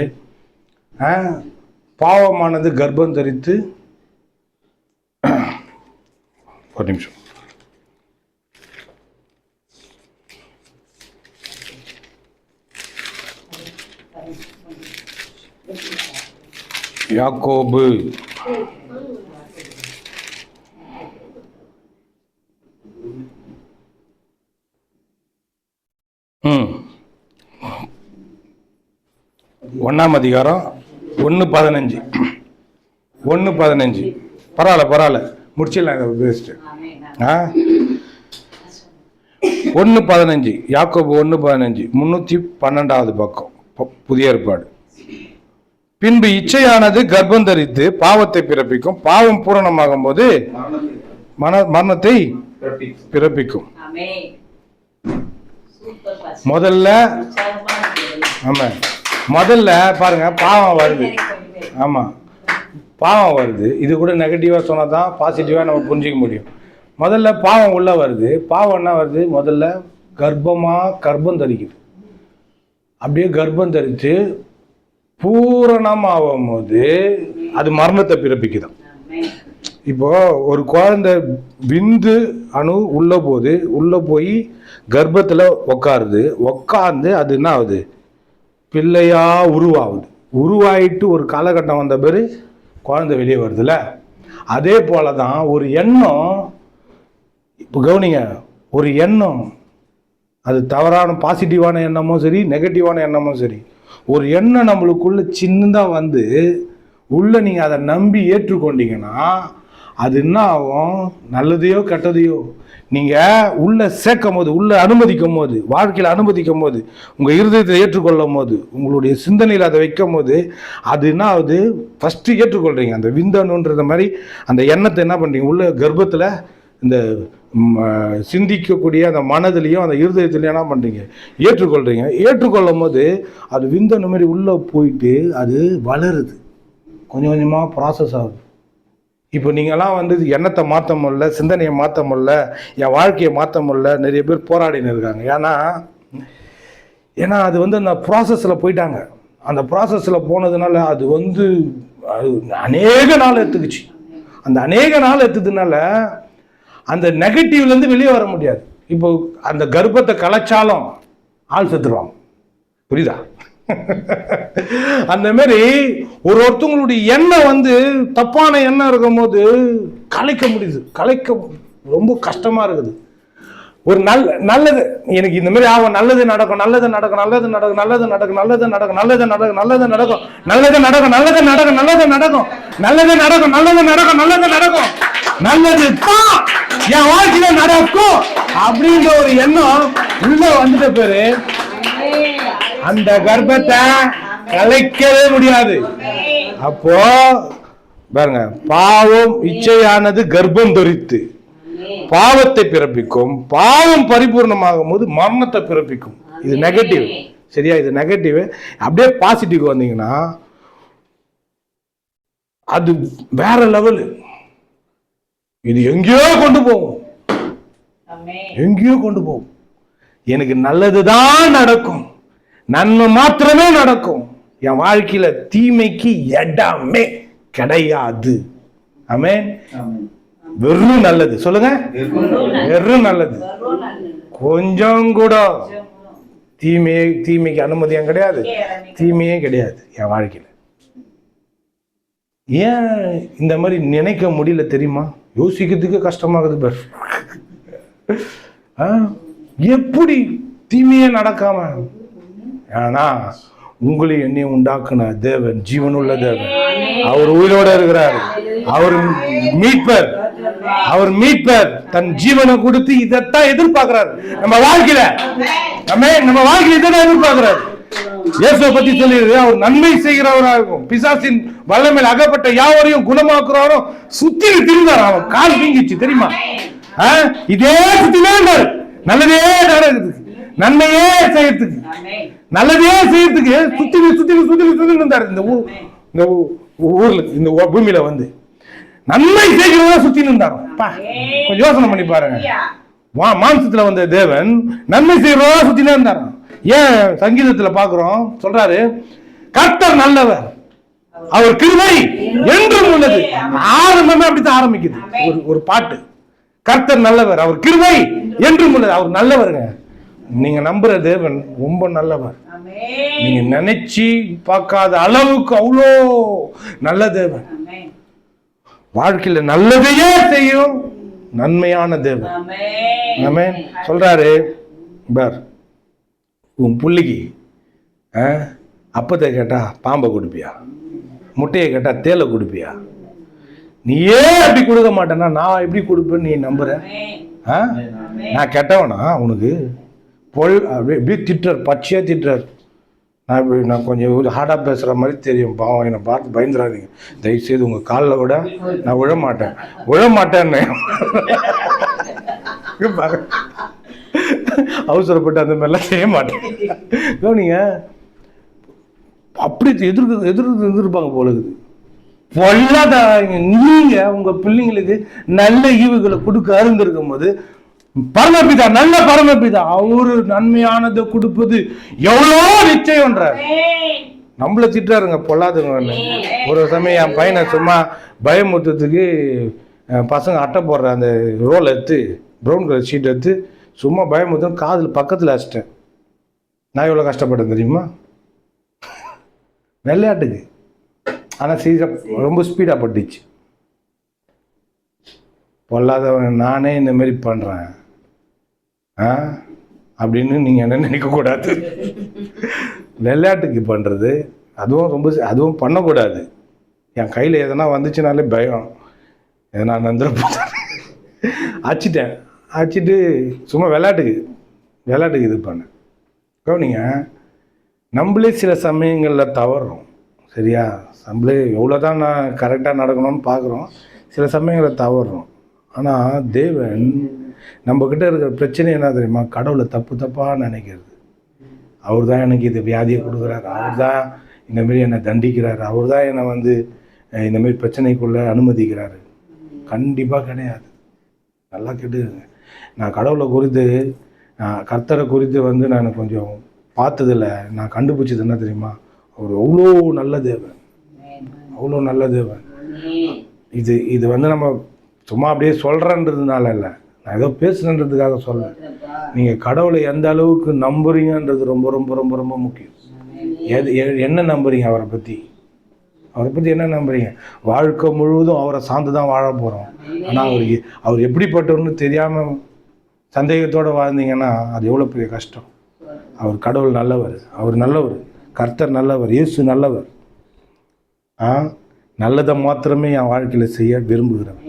பாவமானது கர்ப்பம் தரித்து, ஒரு நிமிஷம், யாக்கோபு ஒன்றாம் அதிகாரம் 1:15 பரவாயில்ல முடிச்சிடலாம் இதை பேசிட்டு. 1:15 யாக்கோபு 1:15 312வது பக்கம், புதிய ஏற்பாடு. பின்பு இச்சையானது கர்ப்பம் தரித்து பாவத்தை பிறப்பிக்கும், பாவம் பூரணமாகும் போது மரணத்தை பிறப்பிக்கும். முதல்ல பாருங்க, பாவம் வருது. ஆமா, பாவம் வருது. இது கூட நெகட்டிவா சொன்னாதான் பாசிட்டிவா நம்ம புரிஞ்சிக்க முடியும். முதல்ல பாவம் உள்ள வருது. பாவம் என்ன வருது? முதல்ல கர்ப்பம் தரிக்குது. அப்படியே கர்ப்பம் தரித்து பூரணமாகும் போது அது மரணத்தை பிறப்பிக்குதான். இப்போ ஒரு குழந்தை விந்து அணு உள்ள போய் கர்ப்பத்தில் உட்கார்ந்து அது என்ன ஆகுது? பிள்ளையா உருவாயிட்டு ஒரு காலகட்டம் வந்த பிறகு குழந்தை வெளியே வருதுல்ல. அதே போல தான் ஒரு எண்ணம். இப்போ கவனிங்க, ஒரு எண்ணம், அது தவறான பாசிட்டிவான எண்ணமும் சரி நெகட்டிவான எண்ணமும் சரி, ஒரு எண்ணம் நம்மளுக்குள்ள சின்னதாக வந்து உள்ள நீங்கள் அதை நம்பி ஏற்றுக்கொண்டீங்கன்னா அது என்ன ஆகும்? நல்லதையோ கெட்டதையோ நீங்கள் உள்ள சேர்க்கும் போது, உள்ள அனுமதிக்கும் போது, வாழ்க்கையில் அனுமதிக்கும் போது, உங்கள் இருதயத்தை ஏற்றுக்கொள்ளும் போது, உங்களுடைய சிந்தனையில் அதை வைக்கும் போது அது என்ன ஆகுது? ஃபஸ்ட்டு ஏற்றுக்கொள்கிறீங்க. அந்த விந்தணுன்ற மாதிரி அந்த எண்ணத்தை என்ன பண்ணுறீங்க? உள்ள கர்ப்பத்தில் இந்த சிந்திக்கக்கூடிய அந்த மனதிலையும் அந்த இருதயத்திலையும் என்ன பண்ணுறீங்க? ஏற்றுக்கொள்கிறீங்க. ஏற்றுக்கொள்ளும் போது அது விந்தணு மாதிரி உள்ளே போயிட்டு அது வளருது, கொஞ்சம் கொஞ்சமாக ப்ராசஸ் ஆகுது. இப்போ நீங்கள்லாம் வந்து எண்ணத்தை மாற்ற முடியல, சிந்தனையை மாற்ற முடியல, என் வாழ்க்கையை மாற்ற முடியல, நிறைய பேர் போராடின்னு இருக்காங்க. ஏன்னா அது வந்து அந்த ப்ராசஸில் போயிட்டாங்க. அந்த ப்ராசஸில் போனதுனால அது வந்து அநேக நாள் எடுத்துக்குச்சு. அந்த அநேக நாள் எடுத்ததுனால அந்த நெகட்டிவ்லேருந்து வெளியே வர முடியாது. இப்போ அந்த கர்ப்பத்தை கலைச்சாலும் ஆள் செத்துருவாங்க. புரியுதா? அந்த மாதிரி ஒருத்தவங்களுடைய எண்ணம் வந்து தப்பான எண்ணம் இருக்கும் போது கலைக்க ரொம்ப கஷ்டமா இருக்குது. ஒரு நல்லது எனக்கு இந்த மாதிரி ஆகும், நல்லது நடக்கும், நல்லது நடக்கும், நல்லது நடக்கும், நல்லது நடக்கும், நல்லது நடக்கும், நல்லது நடக்கும், நல்லது நடக்கும், நல்லது நடக்கும், நல்லது நடக்கும், நல்லது நடக்கும், நல்லது நடக்கும், நல்லது நடக்கும், நல்லது நடக்கும், நல்லது தான் என் வாழ்க்கையில நடக்கும் அப்படின்ற ஒரு எண்ணம் உள்ள வந்துட்ட பேரு அந்த கர்ப்பத்தை கலைக்கவே முடியாது. அப்போ பாருங்க, பாவம் இச்சையானது கர்ப்பம் தரித்து பாவத்தை பிறப்பிக்கும், பாவம் பரிபூர்ணமாகும் போது மரணத்தை பிறப்பிக்கும். இது நெகட்டிவ். சரியா? இது நெகட்டிவ். அப்படியே பாசிட்டிவ் வந்தீங்கன்னா அது வேற லெவலு. இது எங்கேயோ கொண்டு போகும், எங்கேயோ கொண்டு போகும். எனக்கு நல்லதுதான் நடக்கும், நன்மை மாத்திரமே நடக்கும். என் வாழ்க்கையில தீமைக்கு இடமே கிடையாது. ஆமென். வெறும் நல்லது. சொல்லுங்க, வெறும் நல்லது. கொஞ்சம் கூட தீமைக்கு அனுமதியும் கிடையாது, தீமையே கிடையாது என் வாழ்க்கையில. ஏன் இந்த மாதிரி நினைக்க முடியல தெரியுமா? யோசிக்கிறதுக்கு கஷ்டமாகுது. பர் எப்படி தீமையே நடக்காம? ஆனா உங்களை என்னையும் உண்டாக்குன தேவன் ஜீவனுள்ள தேவன். அவர் உயிரோட இருக்கிறார். அவர் மீட்பர், அவர் மீட்பர். தன் ஜீவனை கொடுத்து இதைத்தான் எதிர்பார்க்கிறார் நம்ம வாழ்க்கையில. நம்ம வாழ்க்கையில இதான் எதிர்பார்க்கிறார். இயேசுவை பத்தி சொல்லிடுது, அவர் நன்மை செய்கிறவராகும், பிசாசின் வல்லமையில் அகப்பட்ட யாவரையும் குணமாக்குறவரும் சுத்தி திருந்தார். அவன் கால் வீங்கிச்சு தெரியுமா? இதே சுத்தினே இருந்தாரு, நல்லதே நடக்குது, நன்மையே செய்யறதுக்கு, நல்லதே செய்யறதுக்கு சுத்தி சுத்தி சுத்தி சுத்தி இருந்தாரு. இந்த ஊர்ல, இந்த பூமியில வந்து நன்மை செய்கிறவங்க சுத்தி இருந்தாரு. கொஞ்சம் யோசனை பண்ணி பாருங்க. மாம்சத்துல வந்த தேவன் நன்மை செய்கிறவங்க சுத்தினே இருந்தாரு. ஏன் சங்கீதத்துல பாக்குறோம், சொல்றாரு கர்த்தர் நல்லவர், அவர் கிருபை என்றும் உள்ளது. ஆரம்பமே அப்படித்தான் ஆரம்பிக்குது ஒரு பாட்டு. கர்த்தர் நல்லவர், அவர் கிருபை என்றும் உள்ளது. அவர் நல்லவருங்க. நீங்க நம்புற தேவன் ரொம்ப நல்லவர். நீங்க நினைச்சு பார்க்காத அளவுக்கு அவ்வளோ நல்ல தேவன். வாழ்க்கையில நல்லதையே செய்யும் நன்மையான தேவன். ஆமென். சொல்றாரு பார், உன் புள்ளிக்கு அப்பத்தை கேட்டா பாம்பை கொடுப்பியா, முட்டையை கேட்டா தேலை கொடுப்பியா? நீ ஏன் அப்படி கொடுக்க மாட்டேன்னா நான் எப்படி கொடுப்பேன்னு நீ நம்புற? நான் கெட்டவனா உனக்கு? அப்படியே திட்டுறார், பச்சையா திட்டுறார். நான் கொஞ்சம் ஹார்டாக பேசுகிற மாதிரி தெரியும், பாவம் என்னை பார்த்து பயந்துடாதீங்க தயவுசெய்து. உங்கள் காலில் விட நான் விழமாட்டேன்னு அவசரப்பட்டு அந்த மாதிரிலாம் செய்ய மாட்டேன். கவனிங்க, அப்படி எதிர்ப்பாங்க போல இருக்குது. பொல்லாத நீங்க உங்க பிள்ளைங்களுக்கு நல்ல ஈவுகளை கொடுக்க அருந்திருக்கும் போது பரமபிதா, நல்ல பரமபிதா அவரு நன்மையானதை கொடுப்பது எவ்வளோ நிச்சயம்ன்றார். நம்மள திட்டுறாருங்க பொல்லாதுங்க. ஒரு சமயம் என் பையனை சும்மா பயமுறுத்துறதுக்கு பசங்க அட்டை போடுற அந்த ரோல் எடுத்து, ப்ரௌன் கலர் ஷீட் எடுத்து சும்மா பயமுறுத்த காதில் பக்கத்தில் அடிச்சிட்டேன். நான் எவ்வளோ கஷ்டப்பட்டேன் தெரியுமா? விளையாட்டுக்கு. ஆனால் சீக்கிரம் ரொம்ப ஸ்பீடாக பட்டுச்சு. பொல்லாதவன் நானே இந்த மாதிரி பண்ணுறேன் அப்படின்னு நீங்கள் என்ன நினைக்கக்கூடாது. விளையாட்டுக்கு பண்ணுறது அதுவும் பண்ணக்கூடாது. என் கையில் எதனா வந்துச்சுனாலே பயம், எதனா நந்திர அடிச்சிட்டு சும்மா விளையாட்டுக்கு இது பண்ணேன். கவனிங்க, நம்மளே சில சமயங்களில் தவறுறோம். சரியா? நம்மளே எவ்வளோதான் நான் கரெக்டாக நடக்கணும்னு பார்க்குறோம், சில சமயங்களில் தவறுறோம். ஆனால் தேவன் நம்மக்கிட்ட இருக்கிற பிரச்சனை என்ன தெரியுமா? கடவுளை தப்பாக நினைக்கிறது. அவர் தான் எனக்கு இது வியாதியை கொடுக்குறாரு, அவர் தான் இந்தமாரி என்னை தண்டிக்கிறாரு, அவர் தான் என்னை வந்து இந்தமாரி பிரச்சனைக்குள்ளே அனுமதிக்கிறாரு. கண்டிப்பாக கிடையாது. நல்லா கேட்டுக்கங்க. நான் கடவுளை குறித்து, கர்த்தரை குறித்து வந்து நான் கொஞ்சம் பார்த்ததில்ல, நான் கண்டுபிடிச்சது என்ன தெரியுமா? அவர் அவ்வளோ நல்ல தேவன், அவ்வளோ நல்ல தேவன். இது வந்து நம்ம சும்மா அப்படியே சொல்கிறன்றதுனால இல்லை, நான் ஏதோ பேசுனன்றதுக்காக சொல்கிறேன். நீங்கள் கடவுளை எந்த அளவுக்கு நம்புறீங்கன்றது ரொம்ப ரொம்ப ரொம்ப ரொம்ப முக்கியம். என்ன நம்புறீங்க அவரை பற்றி என்ன நம்புறீங்க? வாழ்க்கை முழுவதும் அவரை சார்ந்து தான் வாழ போகிறோம். ஆனால் அவர் எப்படிப்பட்டவர்னு தெரியாமல் சந்தேகத்தோடு வாழ்ந்தீங்கன்னா அது எவ்வளோ பெரிய கஷ்டம். அவர் கடவுள் நல்லவர், அவர் நல்லவர், கர்த்தர் நல்லவர், இயேசு நல்லவர். நல்லதை மாத்திரமே என் வாழ்க்கையில் செய்ய விரும்புகிறேன்.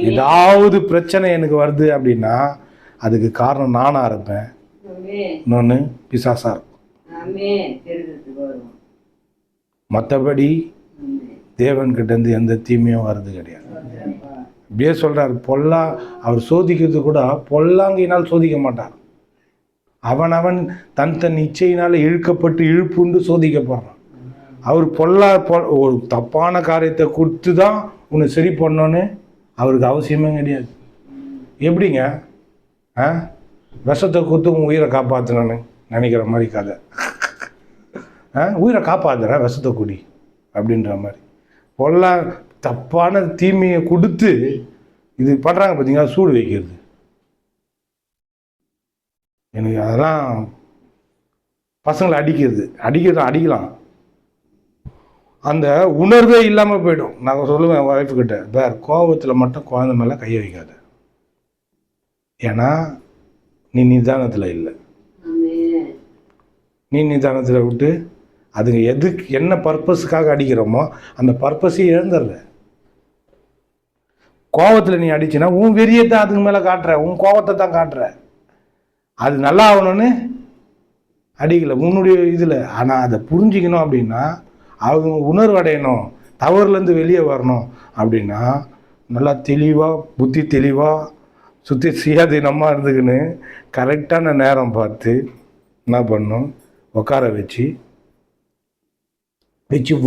ஏதாவது பிரச்சனை எனக்கு வருது அப்படின்னா அதுக்கு காரணம் நானாக இருப்பேன், இன்னொன்று பிசாசாக இருக்கும். மற்றபடி தேவன்கிட்டேருந்து எந்த தீமையும் வர்றது கிடையாது. அப்படியே சொல்கிறார், அவர் சோதிக்கிறது கூட பொல்லாங்கினால் சோதிக்க மாட்டார். அவன் தன் இச்சையினால் இழுக்கப்பட்டு இழுப்புண்டு சோதிக்கப்படுறான். அவர் ஒரு தப்பான காரியத்தை கொடுத்து தான் உன்னை சரி பண்ணோன்னு அவருக்கு அவசியமே கிடையாது. எப்படிங்க விஷத்தை கொடுத்து உன் உயிரை காப்பாற்றணுன்னு நினைக்கிற மாதிரி கதை. உயிரை காப்பாற்றுற விஷத்தை குடி அப்படின்ற மாதிரி தப்பான தீமையை கொடுத்து இது பண்ணுறாங்க பார்த்தீங்களா, சூடு வைக்கிறது. எனக்கு அதெல்லாம் பசங்களை அடிக்கலாம், அந்த உணர்வே இல்லாமல் போயிடும். நான் சொல்லுவேன் என் ஒய்ஃபுக்கிட்ட, வேறு கோபத்தில் மட்டும் குழந்தை மேலே கையை வைக்காத, ஏன்னா நீ நிதானத்தில் இல்லை. நீ நிதானத்தில் விட்டு அதுங்க எதுக்கு என்ன பர்பஸுக்காக அடிக்கிறோமோ அந்த பர்பஸையும் இழந்துடுற. கோபத்தில் நீ அடிச்சுன்னா உன் வெறியை தான் அதுக்கு மேலே காட்டுற, உன் கோபத்தை தான் காட்டுற. அது நல்லா ஆகணும்னு அடிக்கலை உன்னுடைய இதில். ஆனால் அதை புரிஞ்சிக்கணும் அப்படின்னா அவங்க உணர்வடையணும், தவறுலேருந்து வெளியே வரணும் அப்படின்னா நல்லா தெளிவாக புத்தி தெளிவாக சுற்றி சுயாதீனமாக இருந்துக்கின்னு கரெக்டான நேரம் பார்த்து என்ன பண்ணணும், உட்கார வச்சு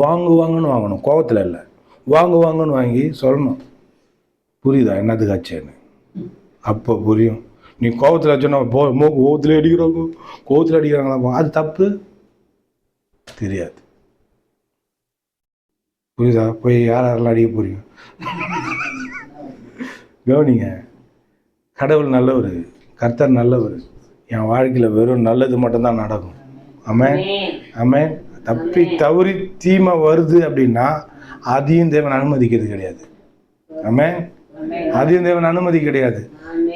வாங்கன்னு வாங்கணும். கோவத்தில் இல்லை, வாங்கன்னு வாங்கி சொல்லணும், புரியுதா என்னதுக்கு ஆச்சேன்னு. அப்போ புரியும். நீ கோவத்தில் வச்சோன்னா கோவத்தில் அடிக்கிறாங்களா, அது தப்பு தெரியாது. புரியுதா? போய் யாரெல்லாம் அடிக்க புரியும். கவனிங்க, கடவுள் நல்லவர், கர்த்தர் நல்லவர். என் வாழ்க்கையில் வெறும் நல்லது மட்டும்தான் நடக்கும். ஆமென். தப்பி தவறி தீமை வருது அப்படின்னா அதையும் தேவன் அனுமதிக்கிறது கிடையாது. ஆமென். அதையும் தேவன் அனுமதி கிடையாது.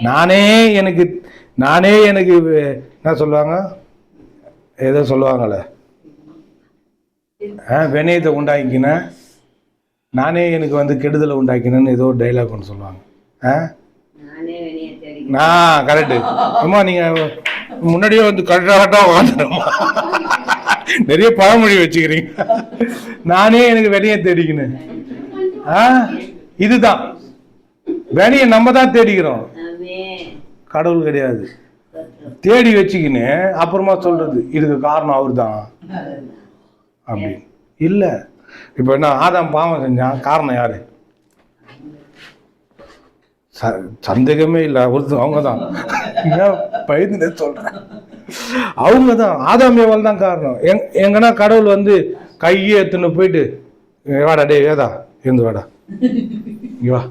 நானே எனக்கு என்ன சொல்லுவாங்க, ஏதோ சொல்லுவாங்கள்ல, வினயத்தை உண்டாக்கினேன், நானே எனக்கு கெடுதலை உண்டாக்கினேன்னு ஏதோ ஒரு டைலாக் ஒன்று சொல்லுவாங்க. கரெக்டு. அம்மா நீங்கள் முன்னாடியே கரெக்டாக வாழ்ந்துடுமா, நிறைய பழமொழி வச்சுக்கிறீங்க. நானே எனக்கு வினையை தேடிக்கினேன். இதுதான் வினையை நம்ம தான் தேடிக்கிறோம், கடவுள் கிடையாது. தேடி வச்சுக்கின்னு அப்புறமா சொல்றது இதுக்கு காரணம் அவர் தான் அப்படின்னு இல்லை. இப்போ என்ன, ஆதாம் பாவம் செஞ்சான், காரணம் யாரு? சந்தேகமே இல்லை, ஒருத்தர் அவங்க தான். பயந்து சொல்றேன், அவங்க தான், ஆதாம் ஏவாள் தான் காரணம். எங்கன்னா கடவுள் கையை எடுத்துன்னு போயிட்டு, வாடா டே ஏதா இருந்து வாடா, இங்கே வா,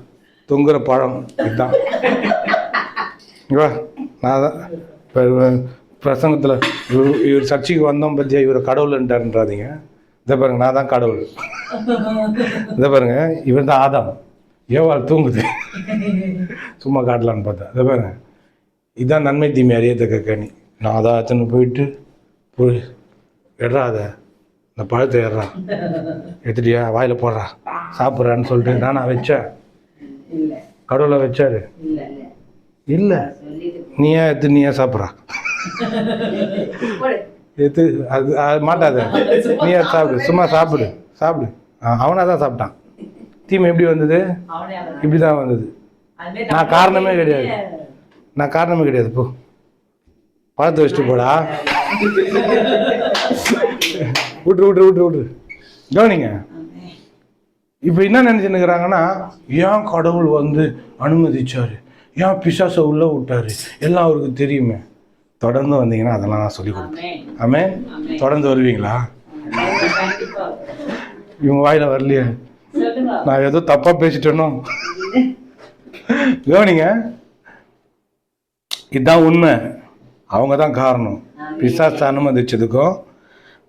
தொங்குற பழம் இதுதான், இங்கே வா. நான் தான் இப்போ பிரசங்கத்தில் இவர் சர்ச்சைக்கு வந்தோம் பற்றியா, இவர் கடவுள்ன்றாருன்றாதீங்க. இதை பாருங்க, நான் தான் கடவுள். இதை பாருங்க, இவர் தான் ஆதாம், ஏவாள் தூங்குது, சும்மா காட்டலான்னு பார்த்தா. இதை பாருங்க, இதுதான் நன்மை தீமை அறியத்தக்க கனி. நான் அதை அத்தனை போயிட்டு எட்றா, அதை இந்த பழத்தை எடுத்துட்டியா, வாயில் போடுறா, சாப்பிட்றான்னு சொல்லிட்டு நானா வச்சேன்? கடவுளை வச்சாரு? இல்லை, நீ ஏன் சாப்பிட்றா, எடுத்து அது மாட்டாத, நீ சாப்பிடு, சும்மா சாப்பிடு. அவனாக தான் சாப்பிட்டான். தீமை எப்படி வந்தது? இப்படி தான் வந்தது. நான் காரணமே கிடையாது. போ, பழத்தை வச்சுட்டு போடா. விட்டு கவனிங்க. இப்போ என்ன நினைச்சுன்னுக்கிறாங்கன்னா, ஏன் கடவுள் அனுமதிச்சாரு, ஏன் பிசாசை உள்ள விட்டாரு, எல்லாம் அவருக்கு தெரியுமே. தொடர்ந்து வந்தீங்கன்னா அதெல்லாம் நான் சொல்லி கொடுப்பேன். ஆமென். தொடர்ந்து வருவீங்களா? இவங்க வாயில வரலையே, நான் ஏதோ தப்பா பேசிட்டேனோ. கவனிங்க, இதுதான் உண்மை. அவங்க தான் காரணம். பிசாசை அனுமதிச்சதுக்கும்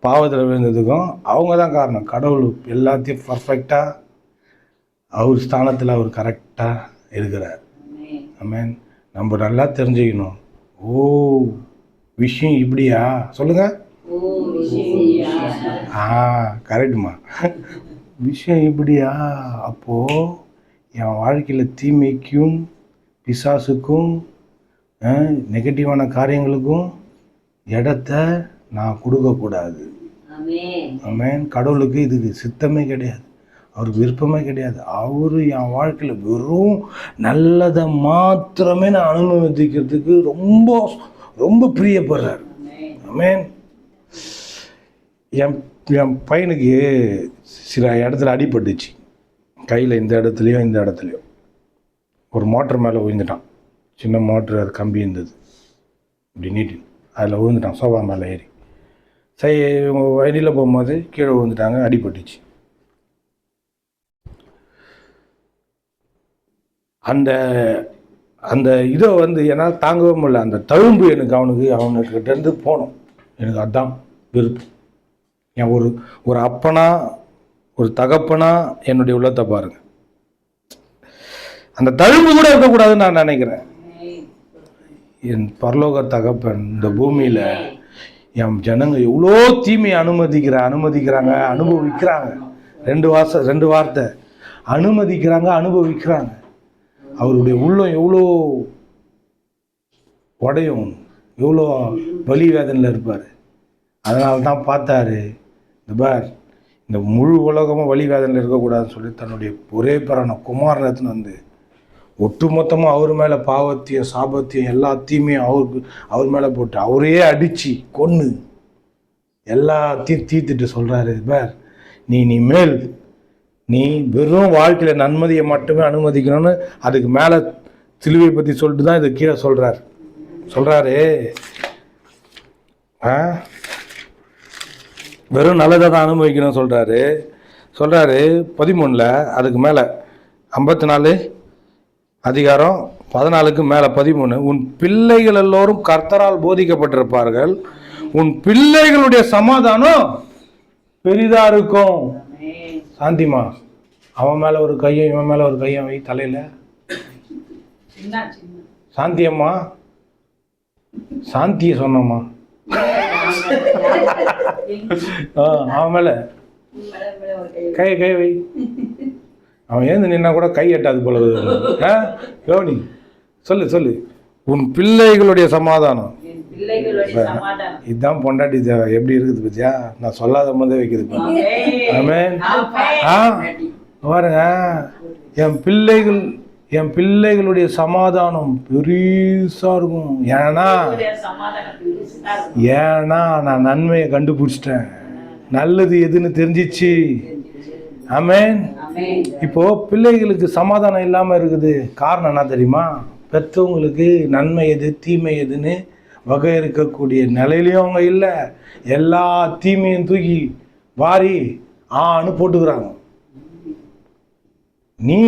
பாவத்தில் விழுந்ததுக்கும் அவங்க தான் காரணம். கடவுள் எல்லாத்தையும் பர்ஃபெக்டாக அவர் ஸ்தானத்தில் அவர் கரெக்டாக இருக்கிறார். ஆமென். நம்ம நல்லா தெரிஞ்சுக்கணும். ஓ, விஷயம் இப்படியா? சொல்லுங்க. கரெக்டுமா, விஷயம் இப்படியா? அப்போது என் வாழ்க்கையில் தீமைக்கும் பிசாசுக்கும் நெகட்டிவான காரியங்களுக்கும் இடத்த நான் கொடுக்கக்கூடாது. ஆமென். கடவுளுக்கு இதுக்கு சித்தமே கிடையாது, அவருக்கு விருப்பமே கிடையாது. அவரு என் வாழ்க்கையில் வெறும் நல்லதை மாத்திரமே நான் அனுமதிக்கிறதுக்கு ரொம்ப ரொம்ப பிரியப்படுறார். ஆமென். என் பையனுக்கு சில இடத்துல அடிபட்டுச்சு, கையில் இந்த இடத்துலையும் இந்த இடத்துலையும். ஒரு மோட்டர் மேலே விழுந்துட்டான். சின்ன மோட்ரு, அது கம்பி இருந்தது, இப்படி நீட்டி அதில் விழுந்துட்டான். சோஃபா மேலே ஏறி வண்டியில் போகும்போது கீழே விழுந்துட்டாங்க, அடிபட்டுச்சு. அந்த அந்த இதை என்னால் தாங்கவே முடியல. அந்த தழும்பு எனக்கு அவனுக்கிட்டேருந்து போகணும். எனக்கு அதுதான் விருப்பம். என் ஒரு அப்பனா, ஒரு தகப்பனா என்னுடைய உள்ளத்தை பாருங்கள். அந்த தழும்பு கூட இருக்கக்கூடாதுன்னு நான் நினைக்கிறேன். என் பரலோக தகப்பன் இந்த பூமியில் என் ஜனங்க எவ்வளோ தீமையை அனுமதிக்கிறாங்க, அனுபவிக்கிறாங்க. ரெண்டு வார்த்தை, அனுமதிக்கிறாங்க, அனுபவிக்கிறாங்க. அவருடைய உள்ளம் எவ்வளோ உடையும், எவ்வளோ வலி வேதனையில் இருப்பார். அதனால தான் பார்த்தாரு, இந்த பார், இந்த முழு உலகமும் வலி வேதனையில் இருக்கக்கூடாதுன்னு சொல்லி தன்னுடைய ஒரே பிறனை குமாரனத்துன்னு ஒட்டுமொத்தமாக அவர் மேலே பாவத்தையும் சாபத்தையும் எல்லாத்தையுமே அவர் மேலே போட்டு அவரையே அடித்து கொன்று எல்லாத்தையும் தீர்த்துட்டு சொல்கிறாரு, பார், நீ மேல் நீ வெறும் வாழ்க்கையில் நன்மதியை மட்டுமே அனுமதிக்கணும்னு அதுக்கு மேலே சிலுவையை பற்றி சொல்லிட்டு தான் இது கீழே சொல்கிறாரு. வெறும் நல்லதை தான் அனுபவிக்கணும்னு சொல்கிறாரு. 13 அதுக்கு மேலே 54 அதிகாரம் 14க்கு மேலே 13, உன் பிள்ளைகள் எல்லோரும் கர்த்தரால் போதிக்கப்பட்டிருப்பார்கள், உன் பிள்ளைகளுடைய சமாதானம் பெரிதா இருக்கும். சாந்திமா, அவன் மேலே ஒரு கையும் இவன் மேலே ஒரு கையும் வை தலையில். சாந்தியம்மா, சாந்தியை சொன்னம்மா. அவன் மேலே கை வை. அவன் ஏந்து நின்னா கூட கை எட்டாது போல. யோனி சொல்லு, உன் பிள்ளைகளுடைய சமாதானம். இதுதான் பொண்டாட்டி தேவை. எப்படி இருக்குது பத்தியா? நான் சொல்லாத போதே வைக்குது பாருங்க. என் பிள்ளைகளுடைய சமாதானம் பெருசா இருக்கும். ஏன்னா நான் நன்மையை கண்டுபிடிச்சிட்டேன், நல்லது எதுன்னு தெரிஞ்சிச்சு. ஆமென். இப்போ பிள்ளைகளுக்கு சமாதானம் இல்லாம இருக்குது. காரணம் என்ன தெரியுமா? பெற்றவங்களுக்கு நன்மை எது தீமை எதுன்னு வகை இருக்கக்கூடிய நிலையிலையும் அவங்க இல்லை. எல்லா தீமையும் தூக்கி வாரி போட்டுக்கிறாங்க. நீ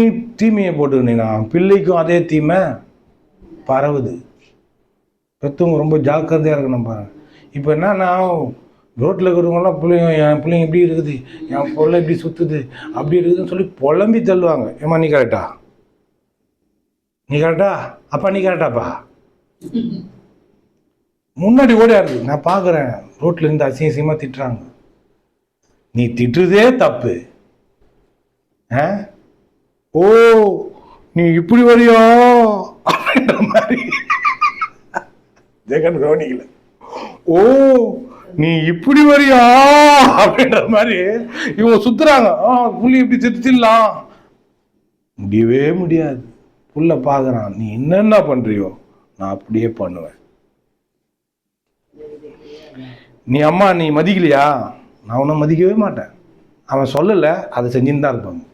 தீமையை போட்டுக்கினா பிள்ளைக்கும் அதே தீமை பரவுது. பெற்றவங்க ரொம்ப ஜாக்கிரதையாக இருக்கணும் பாருங்க. இப்போ என்னன்னா, ரோட்டில் இருக்கிறவங்களாம் என் பிள்ளைங்க இப்படி இருக்குது, என் பொருளை இப்படி சுற்றுது, அப்படி இருக்குதுன்னு சொல்லி புலம்பி தள்ளுவாங்க. ஏம்மா நீ கரெக்டா? அப்பா நீ கரெக்டாப்பா? முன்னாடி ஓடியாரு. நான் பார்க்குறேன், ரோட்டில் இருந்து அசிங்கமாக திட்டுறாங்க. நீ திட்டுறதே தப்பு. ஓ நீ இப்படி வரையோ அப்படின்ற மாதிரி ஜெகன் கவனிக்கல. ஓ நீ இப்படி வரியா அப்படின்ற மாதிரி இவங்க சுத்துறாங்க. புள்ளி இப்படி திட்டிடலாம், முடியவே முடியாது. புள்ள பார்க்குறான், நீ என்னென்ன பண்றியோ நான் அப்படியே பண்ணுவேன். நீ அம்மா நீ மதிக்கலையா? நான் உன்னை மதிக்கவே மாட்டேன். அவன் சொல்லலை, அதை செஞ்சுன்னு தான் இருப்பாங்க.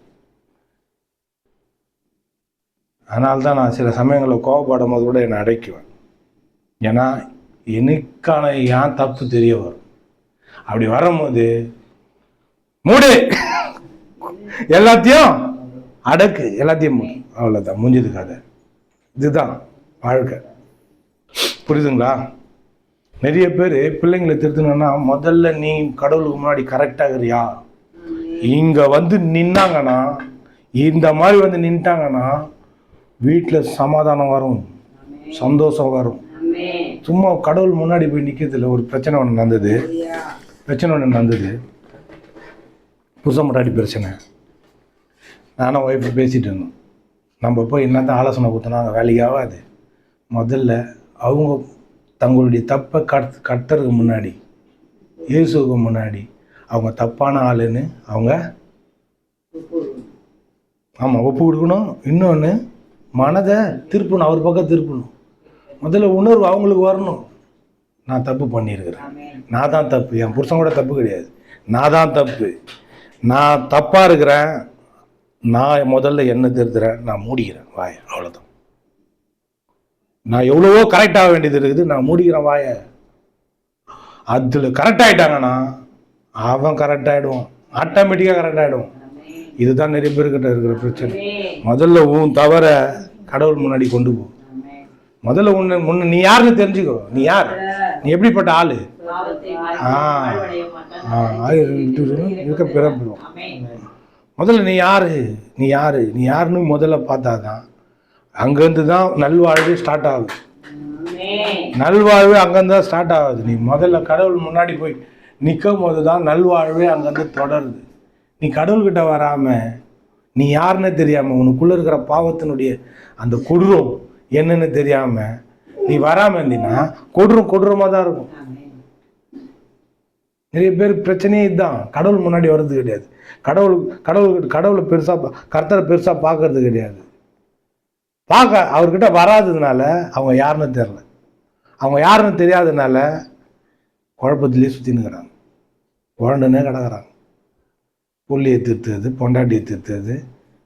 அதனால்தான் நான் சில சமயங்களில் கோவப்படும் போது கூட என்னை அடைக்குவேன். ஏன்னா எனக்கான ஏன் தப்பு தெரிய வரும். அப்படி வரும்போது மூடு, எல்லாத்தையும் அடக்கு, எல்லாத்தையும் மூடு, அவ்வளோதான், முடிஞ்சது கதை. இதுதான் வாழ்க்கை. புரியுதுங்களா? நிறைய பேர் பிள்ளைங்களை திருத்தணும்னா முதல்ல நீ கடவுளுக்கு முன்னாடி கரெக்டாக இருக்கிறியா? இங்கே நின்னாங்கன்னா, இந்த மாதிரி நின்ட்டாங்கன்னா வீட்டில் சமாதானம் வரும், சந்தோஷம் வரும். சும்மா கடவுள் முன்னாடி போய் நிற்கிறதுல ஒரு பிரச்சனை ஒன்று நடந்தது. புருஷன் முன்னாடி பிரச்சனை. நானும் ஒய்ஃபு பேசிகிட்டு இருந்தோம். நம்ம போய் என்னதான் ஆலோசனை கொடுத்தோன்னா வேலைக்கு ஆகாது. முதல்ல அவங்க தங்களுடைய தப்பை கட்டுறதுக்கு முன்னாடி, இயேசுக்கு முன்னாடி அவங்க தப்பான ஆளுன்னு அவங்க ஒப்பு கொடுக்கணும். இன்னொன்று, மனதை திருப்பணும், அவர் பக்கம் திருப்பணும். முதல்ல உணர்வு அவங்களுக்கு வரணும். நான் தப்பு பண்ணியிருக்கிறேன், நான் தான் தப்பு, என் புருஷன் கூட தப்பு கிடையாது, நான் தான் தப்பு, நான் தப்பாக இருக்கிறேன், நான் முதல்ல என்ன திருத்துறேன், நான் மூடிக்கிறேன் வாயை, அவ்வளோதான். நான் எவ்வளவோ கரெக்ட் ஆக வேண்டியது இருக்குது, நான் மூடிக்கிறேன் வாயை. அதில் கரெக்ட் ஆகிட்டாங்கன்னா அவன் கரெக்ட் ஆகிடுவான், ஆட்டோமேட்டிக்காக கரெக்ட் ஆகிடுவான். இதுதான் நிறைய பேர்கிட்ட இருக்கிற பிரச்சனை. முதல்ல உன் தவற கடவுள் முன்னாடி கொண்டு போ. முதல்ல முன்ன நீ யாருன்னு தெரிஞ்சுக்கோ. நீ யார், நீ எப்படிப்பட்ட ஆளு, இருக்க பிறப்பிடும். முதல்ல நீ யாரு, நீ யாரு, நீ யாருன்னு முதல்ல பார்த்தாதான் அங்கேருந்து தான் நல்வாழ்வு ஸ்டார்ட் ஆகுது. நல்வாழ்வு அங்கேருந்து தான் ஸ்டார்ட் ஆகுது. நீ முதல்ல கடவுள் முன்னாடி போய் நிற்கும் போது தான் நல்வாழ்வே அங்கேருந்து தொடருது. நீ கடவுள்கிட்ட வராமல், நீ யாருன்னு தெரியாமல், உனக்குள்ளே இருக்கிற பாவத்தினுடைய அந்த கொடூரம் என்னன்னு தெரியாமல் நீ வராமல் இருந்தீங்கன்னா கொடூரமாக தான் இருக்கும். நிறைய பேர் பிரச்சனையே இதுதான். கடவுள் முன்னாடி வர்றது கிடையாது, கடவுளை பெருசாக, கர்த்தரை பெருசாக பார்க்கறது கிடையாது. அவர்கிட்ட வராததுனால அவங்க யாருன்னு தெரில, அவங்க யாருன்னு தெரியாததுனால குழப்பத்திலே சுற்றினுக்கிறாங்க, குழண்டுனே கிடக்குறாங்க. புள்ளியை திருத்துறது, பொண்டாட்டியை திருத்துறது,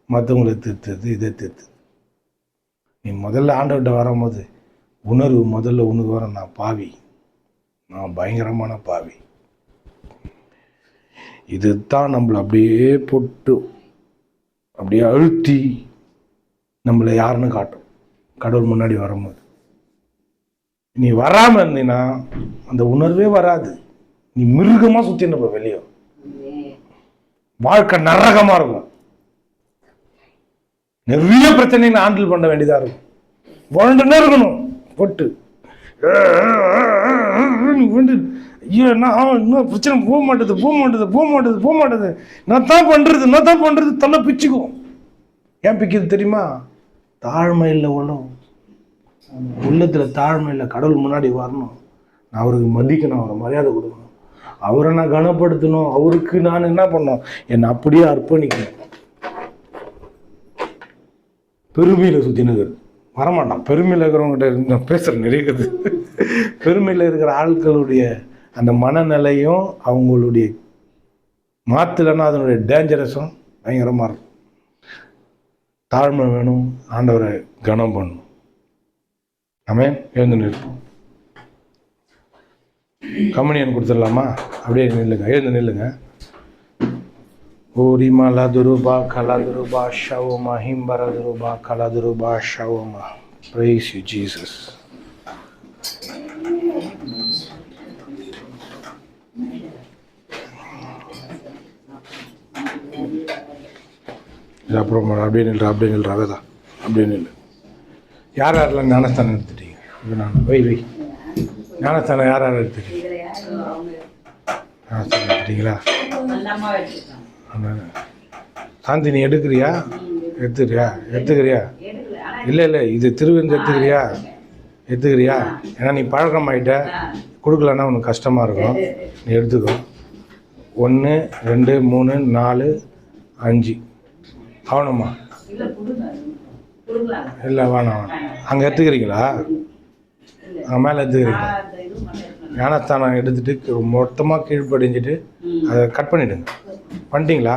மற்றவங்களை திருத்துறது, இதை திருத்துறது. நீ முதல்ல ஆண்டவர்கிட்ட வரும்போது உணர்வு முதல்ல உனக்கு வர, நான் பாவி, நான் பயங்கரமான பாவி. இதுதான் நம்மளை அப்படியே போட்டு அப்படியே அழுத்தி நம்மளை யாருன்னு காட்டும் கடவுள் முன்னாடி வரும்போது. நீ வராமல் இருந்தீங்கன்னா அந்த உணர்வே வராது. நீ மிருகமாக சுற்றின்னு போய் வெளியே, வாழ்க்கை நரகமாக இருக்கும். நிறைய பிரச்சனைகளை ஹேண்டில் பண்ண வேண்டியதாக இருக்கும். வாழ்ந்துன்னே இருக்கணும் போட்டு. ஐயோ இன்னும் பிரச்சனை போக மாட்டேது. நான் தான் பண்ணுறது தலை பிச்சுக்கும். ஏன் பிக்குது தெரியுமா? தாழ்மை இல்லை உள்ளத்தில் தாழ்மை இல்லை. கடவுள் முன்னாடி வரணும், நான் அவருக்கு மதிக்கணும், அவரை மரியாதை கொடுக்கணும், அவரை நான் கனப்படுத்தணும், அவருக்கு நான் என்ன பண்ணணும், என்னை அப்படியே அர்ப்பணிக்கணும். பெருமையில் சுற்றினுக்கிறது வரமாட்டான். பெருமையில் இருக்கிறவங்ககிட்ட நான் பேசுகிறேன் நிறைய. பெருமையில் இருக்கிற ஆட்களுடைய அந்த மனநிலையும் அவங்களுடைய மாற்றலைன்னா அதனுடைய டேஞ்சரஸும் பயங்கரமாக இருக்கும். தாழ்மை வேணும், ஆண்டவரை கனம் பண்ணணும். ஆமென். எழுந்து நிற்போம். கம்யூனியன் கொடுத்துடலாமா? அப்படியே நில்லுங்க, எழுந்து நில்லுங்க. ஓரிமா லதுருபா கலதுருபா ஷவுமா ஹிம்பரதுருபா கலதுருபா ஷவுமா. Praise you, Jesus. அப்புறம் அப்படியே நில்றா வேதா, அப்படியே நில்லு. யாரெல்லாம் ஞானஸ்தானம் எடுத்துட்டீங்க? இப்போ நான் வை ஞானஸ்தானம் யார் எடுத்துட்டீங்க? ஞானஸ்தானம் எடுத்துட்டீங்களா? சாந்தி நீ எடுத்துக்கிறியா? இல்லை இது திருவிருந்து எடுத்துக்கிறியா? ஏன்னா நீ பழக்கம் ஆகிட்ட, கொடுக்கலன்னா உனக்கு கஷ்டமாக இருக்கும். நீ எடுத்துக்கோ. 1 2 3 4 5 ஆகணுமா? இல்லை வேணாம். அங்கே எடுத்துக்கிறீங்களா? அங்கே மேலே எடுத்துக்கிறீங்களா? ஞானஸ்தானம் எடுத்துகிட்டு மொத்தமாக கீழ்ப்படிஞ்சிட்டு அதை கட் பண்ணிவிடுங்க. பண்ணிட்டீங்களா?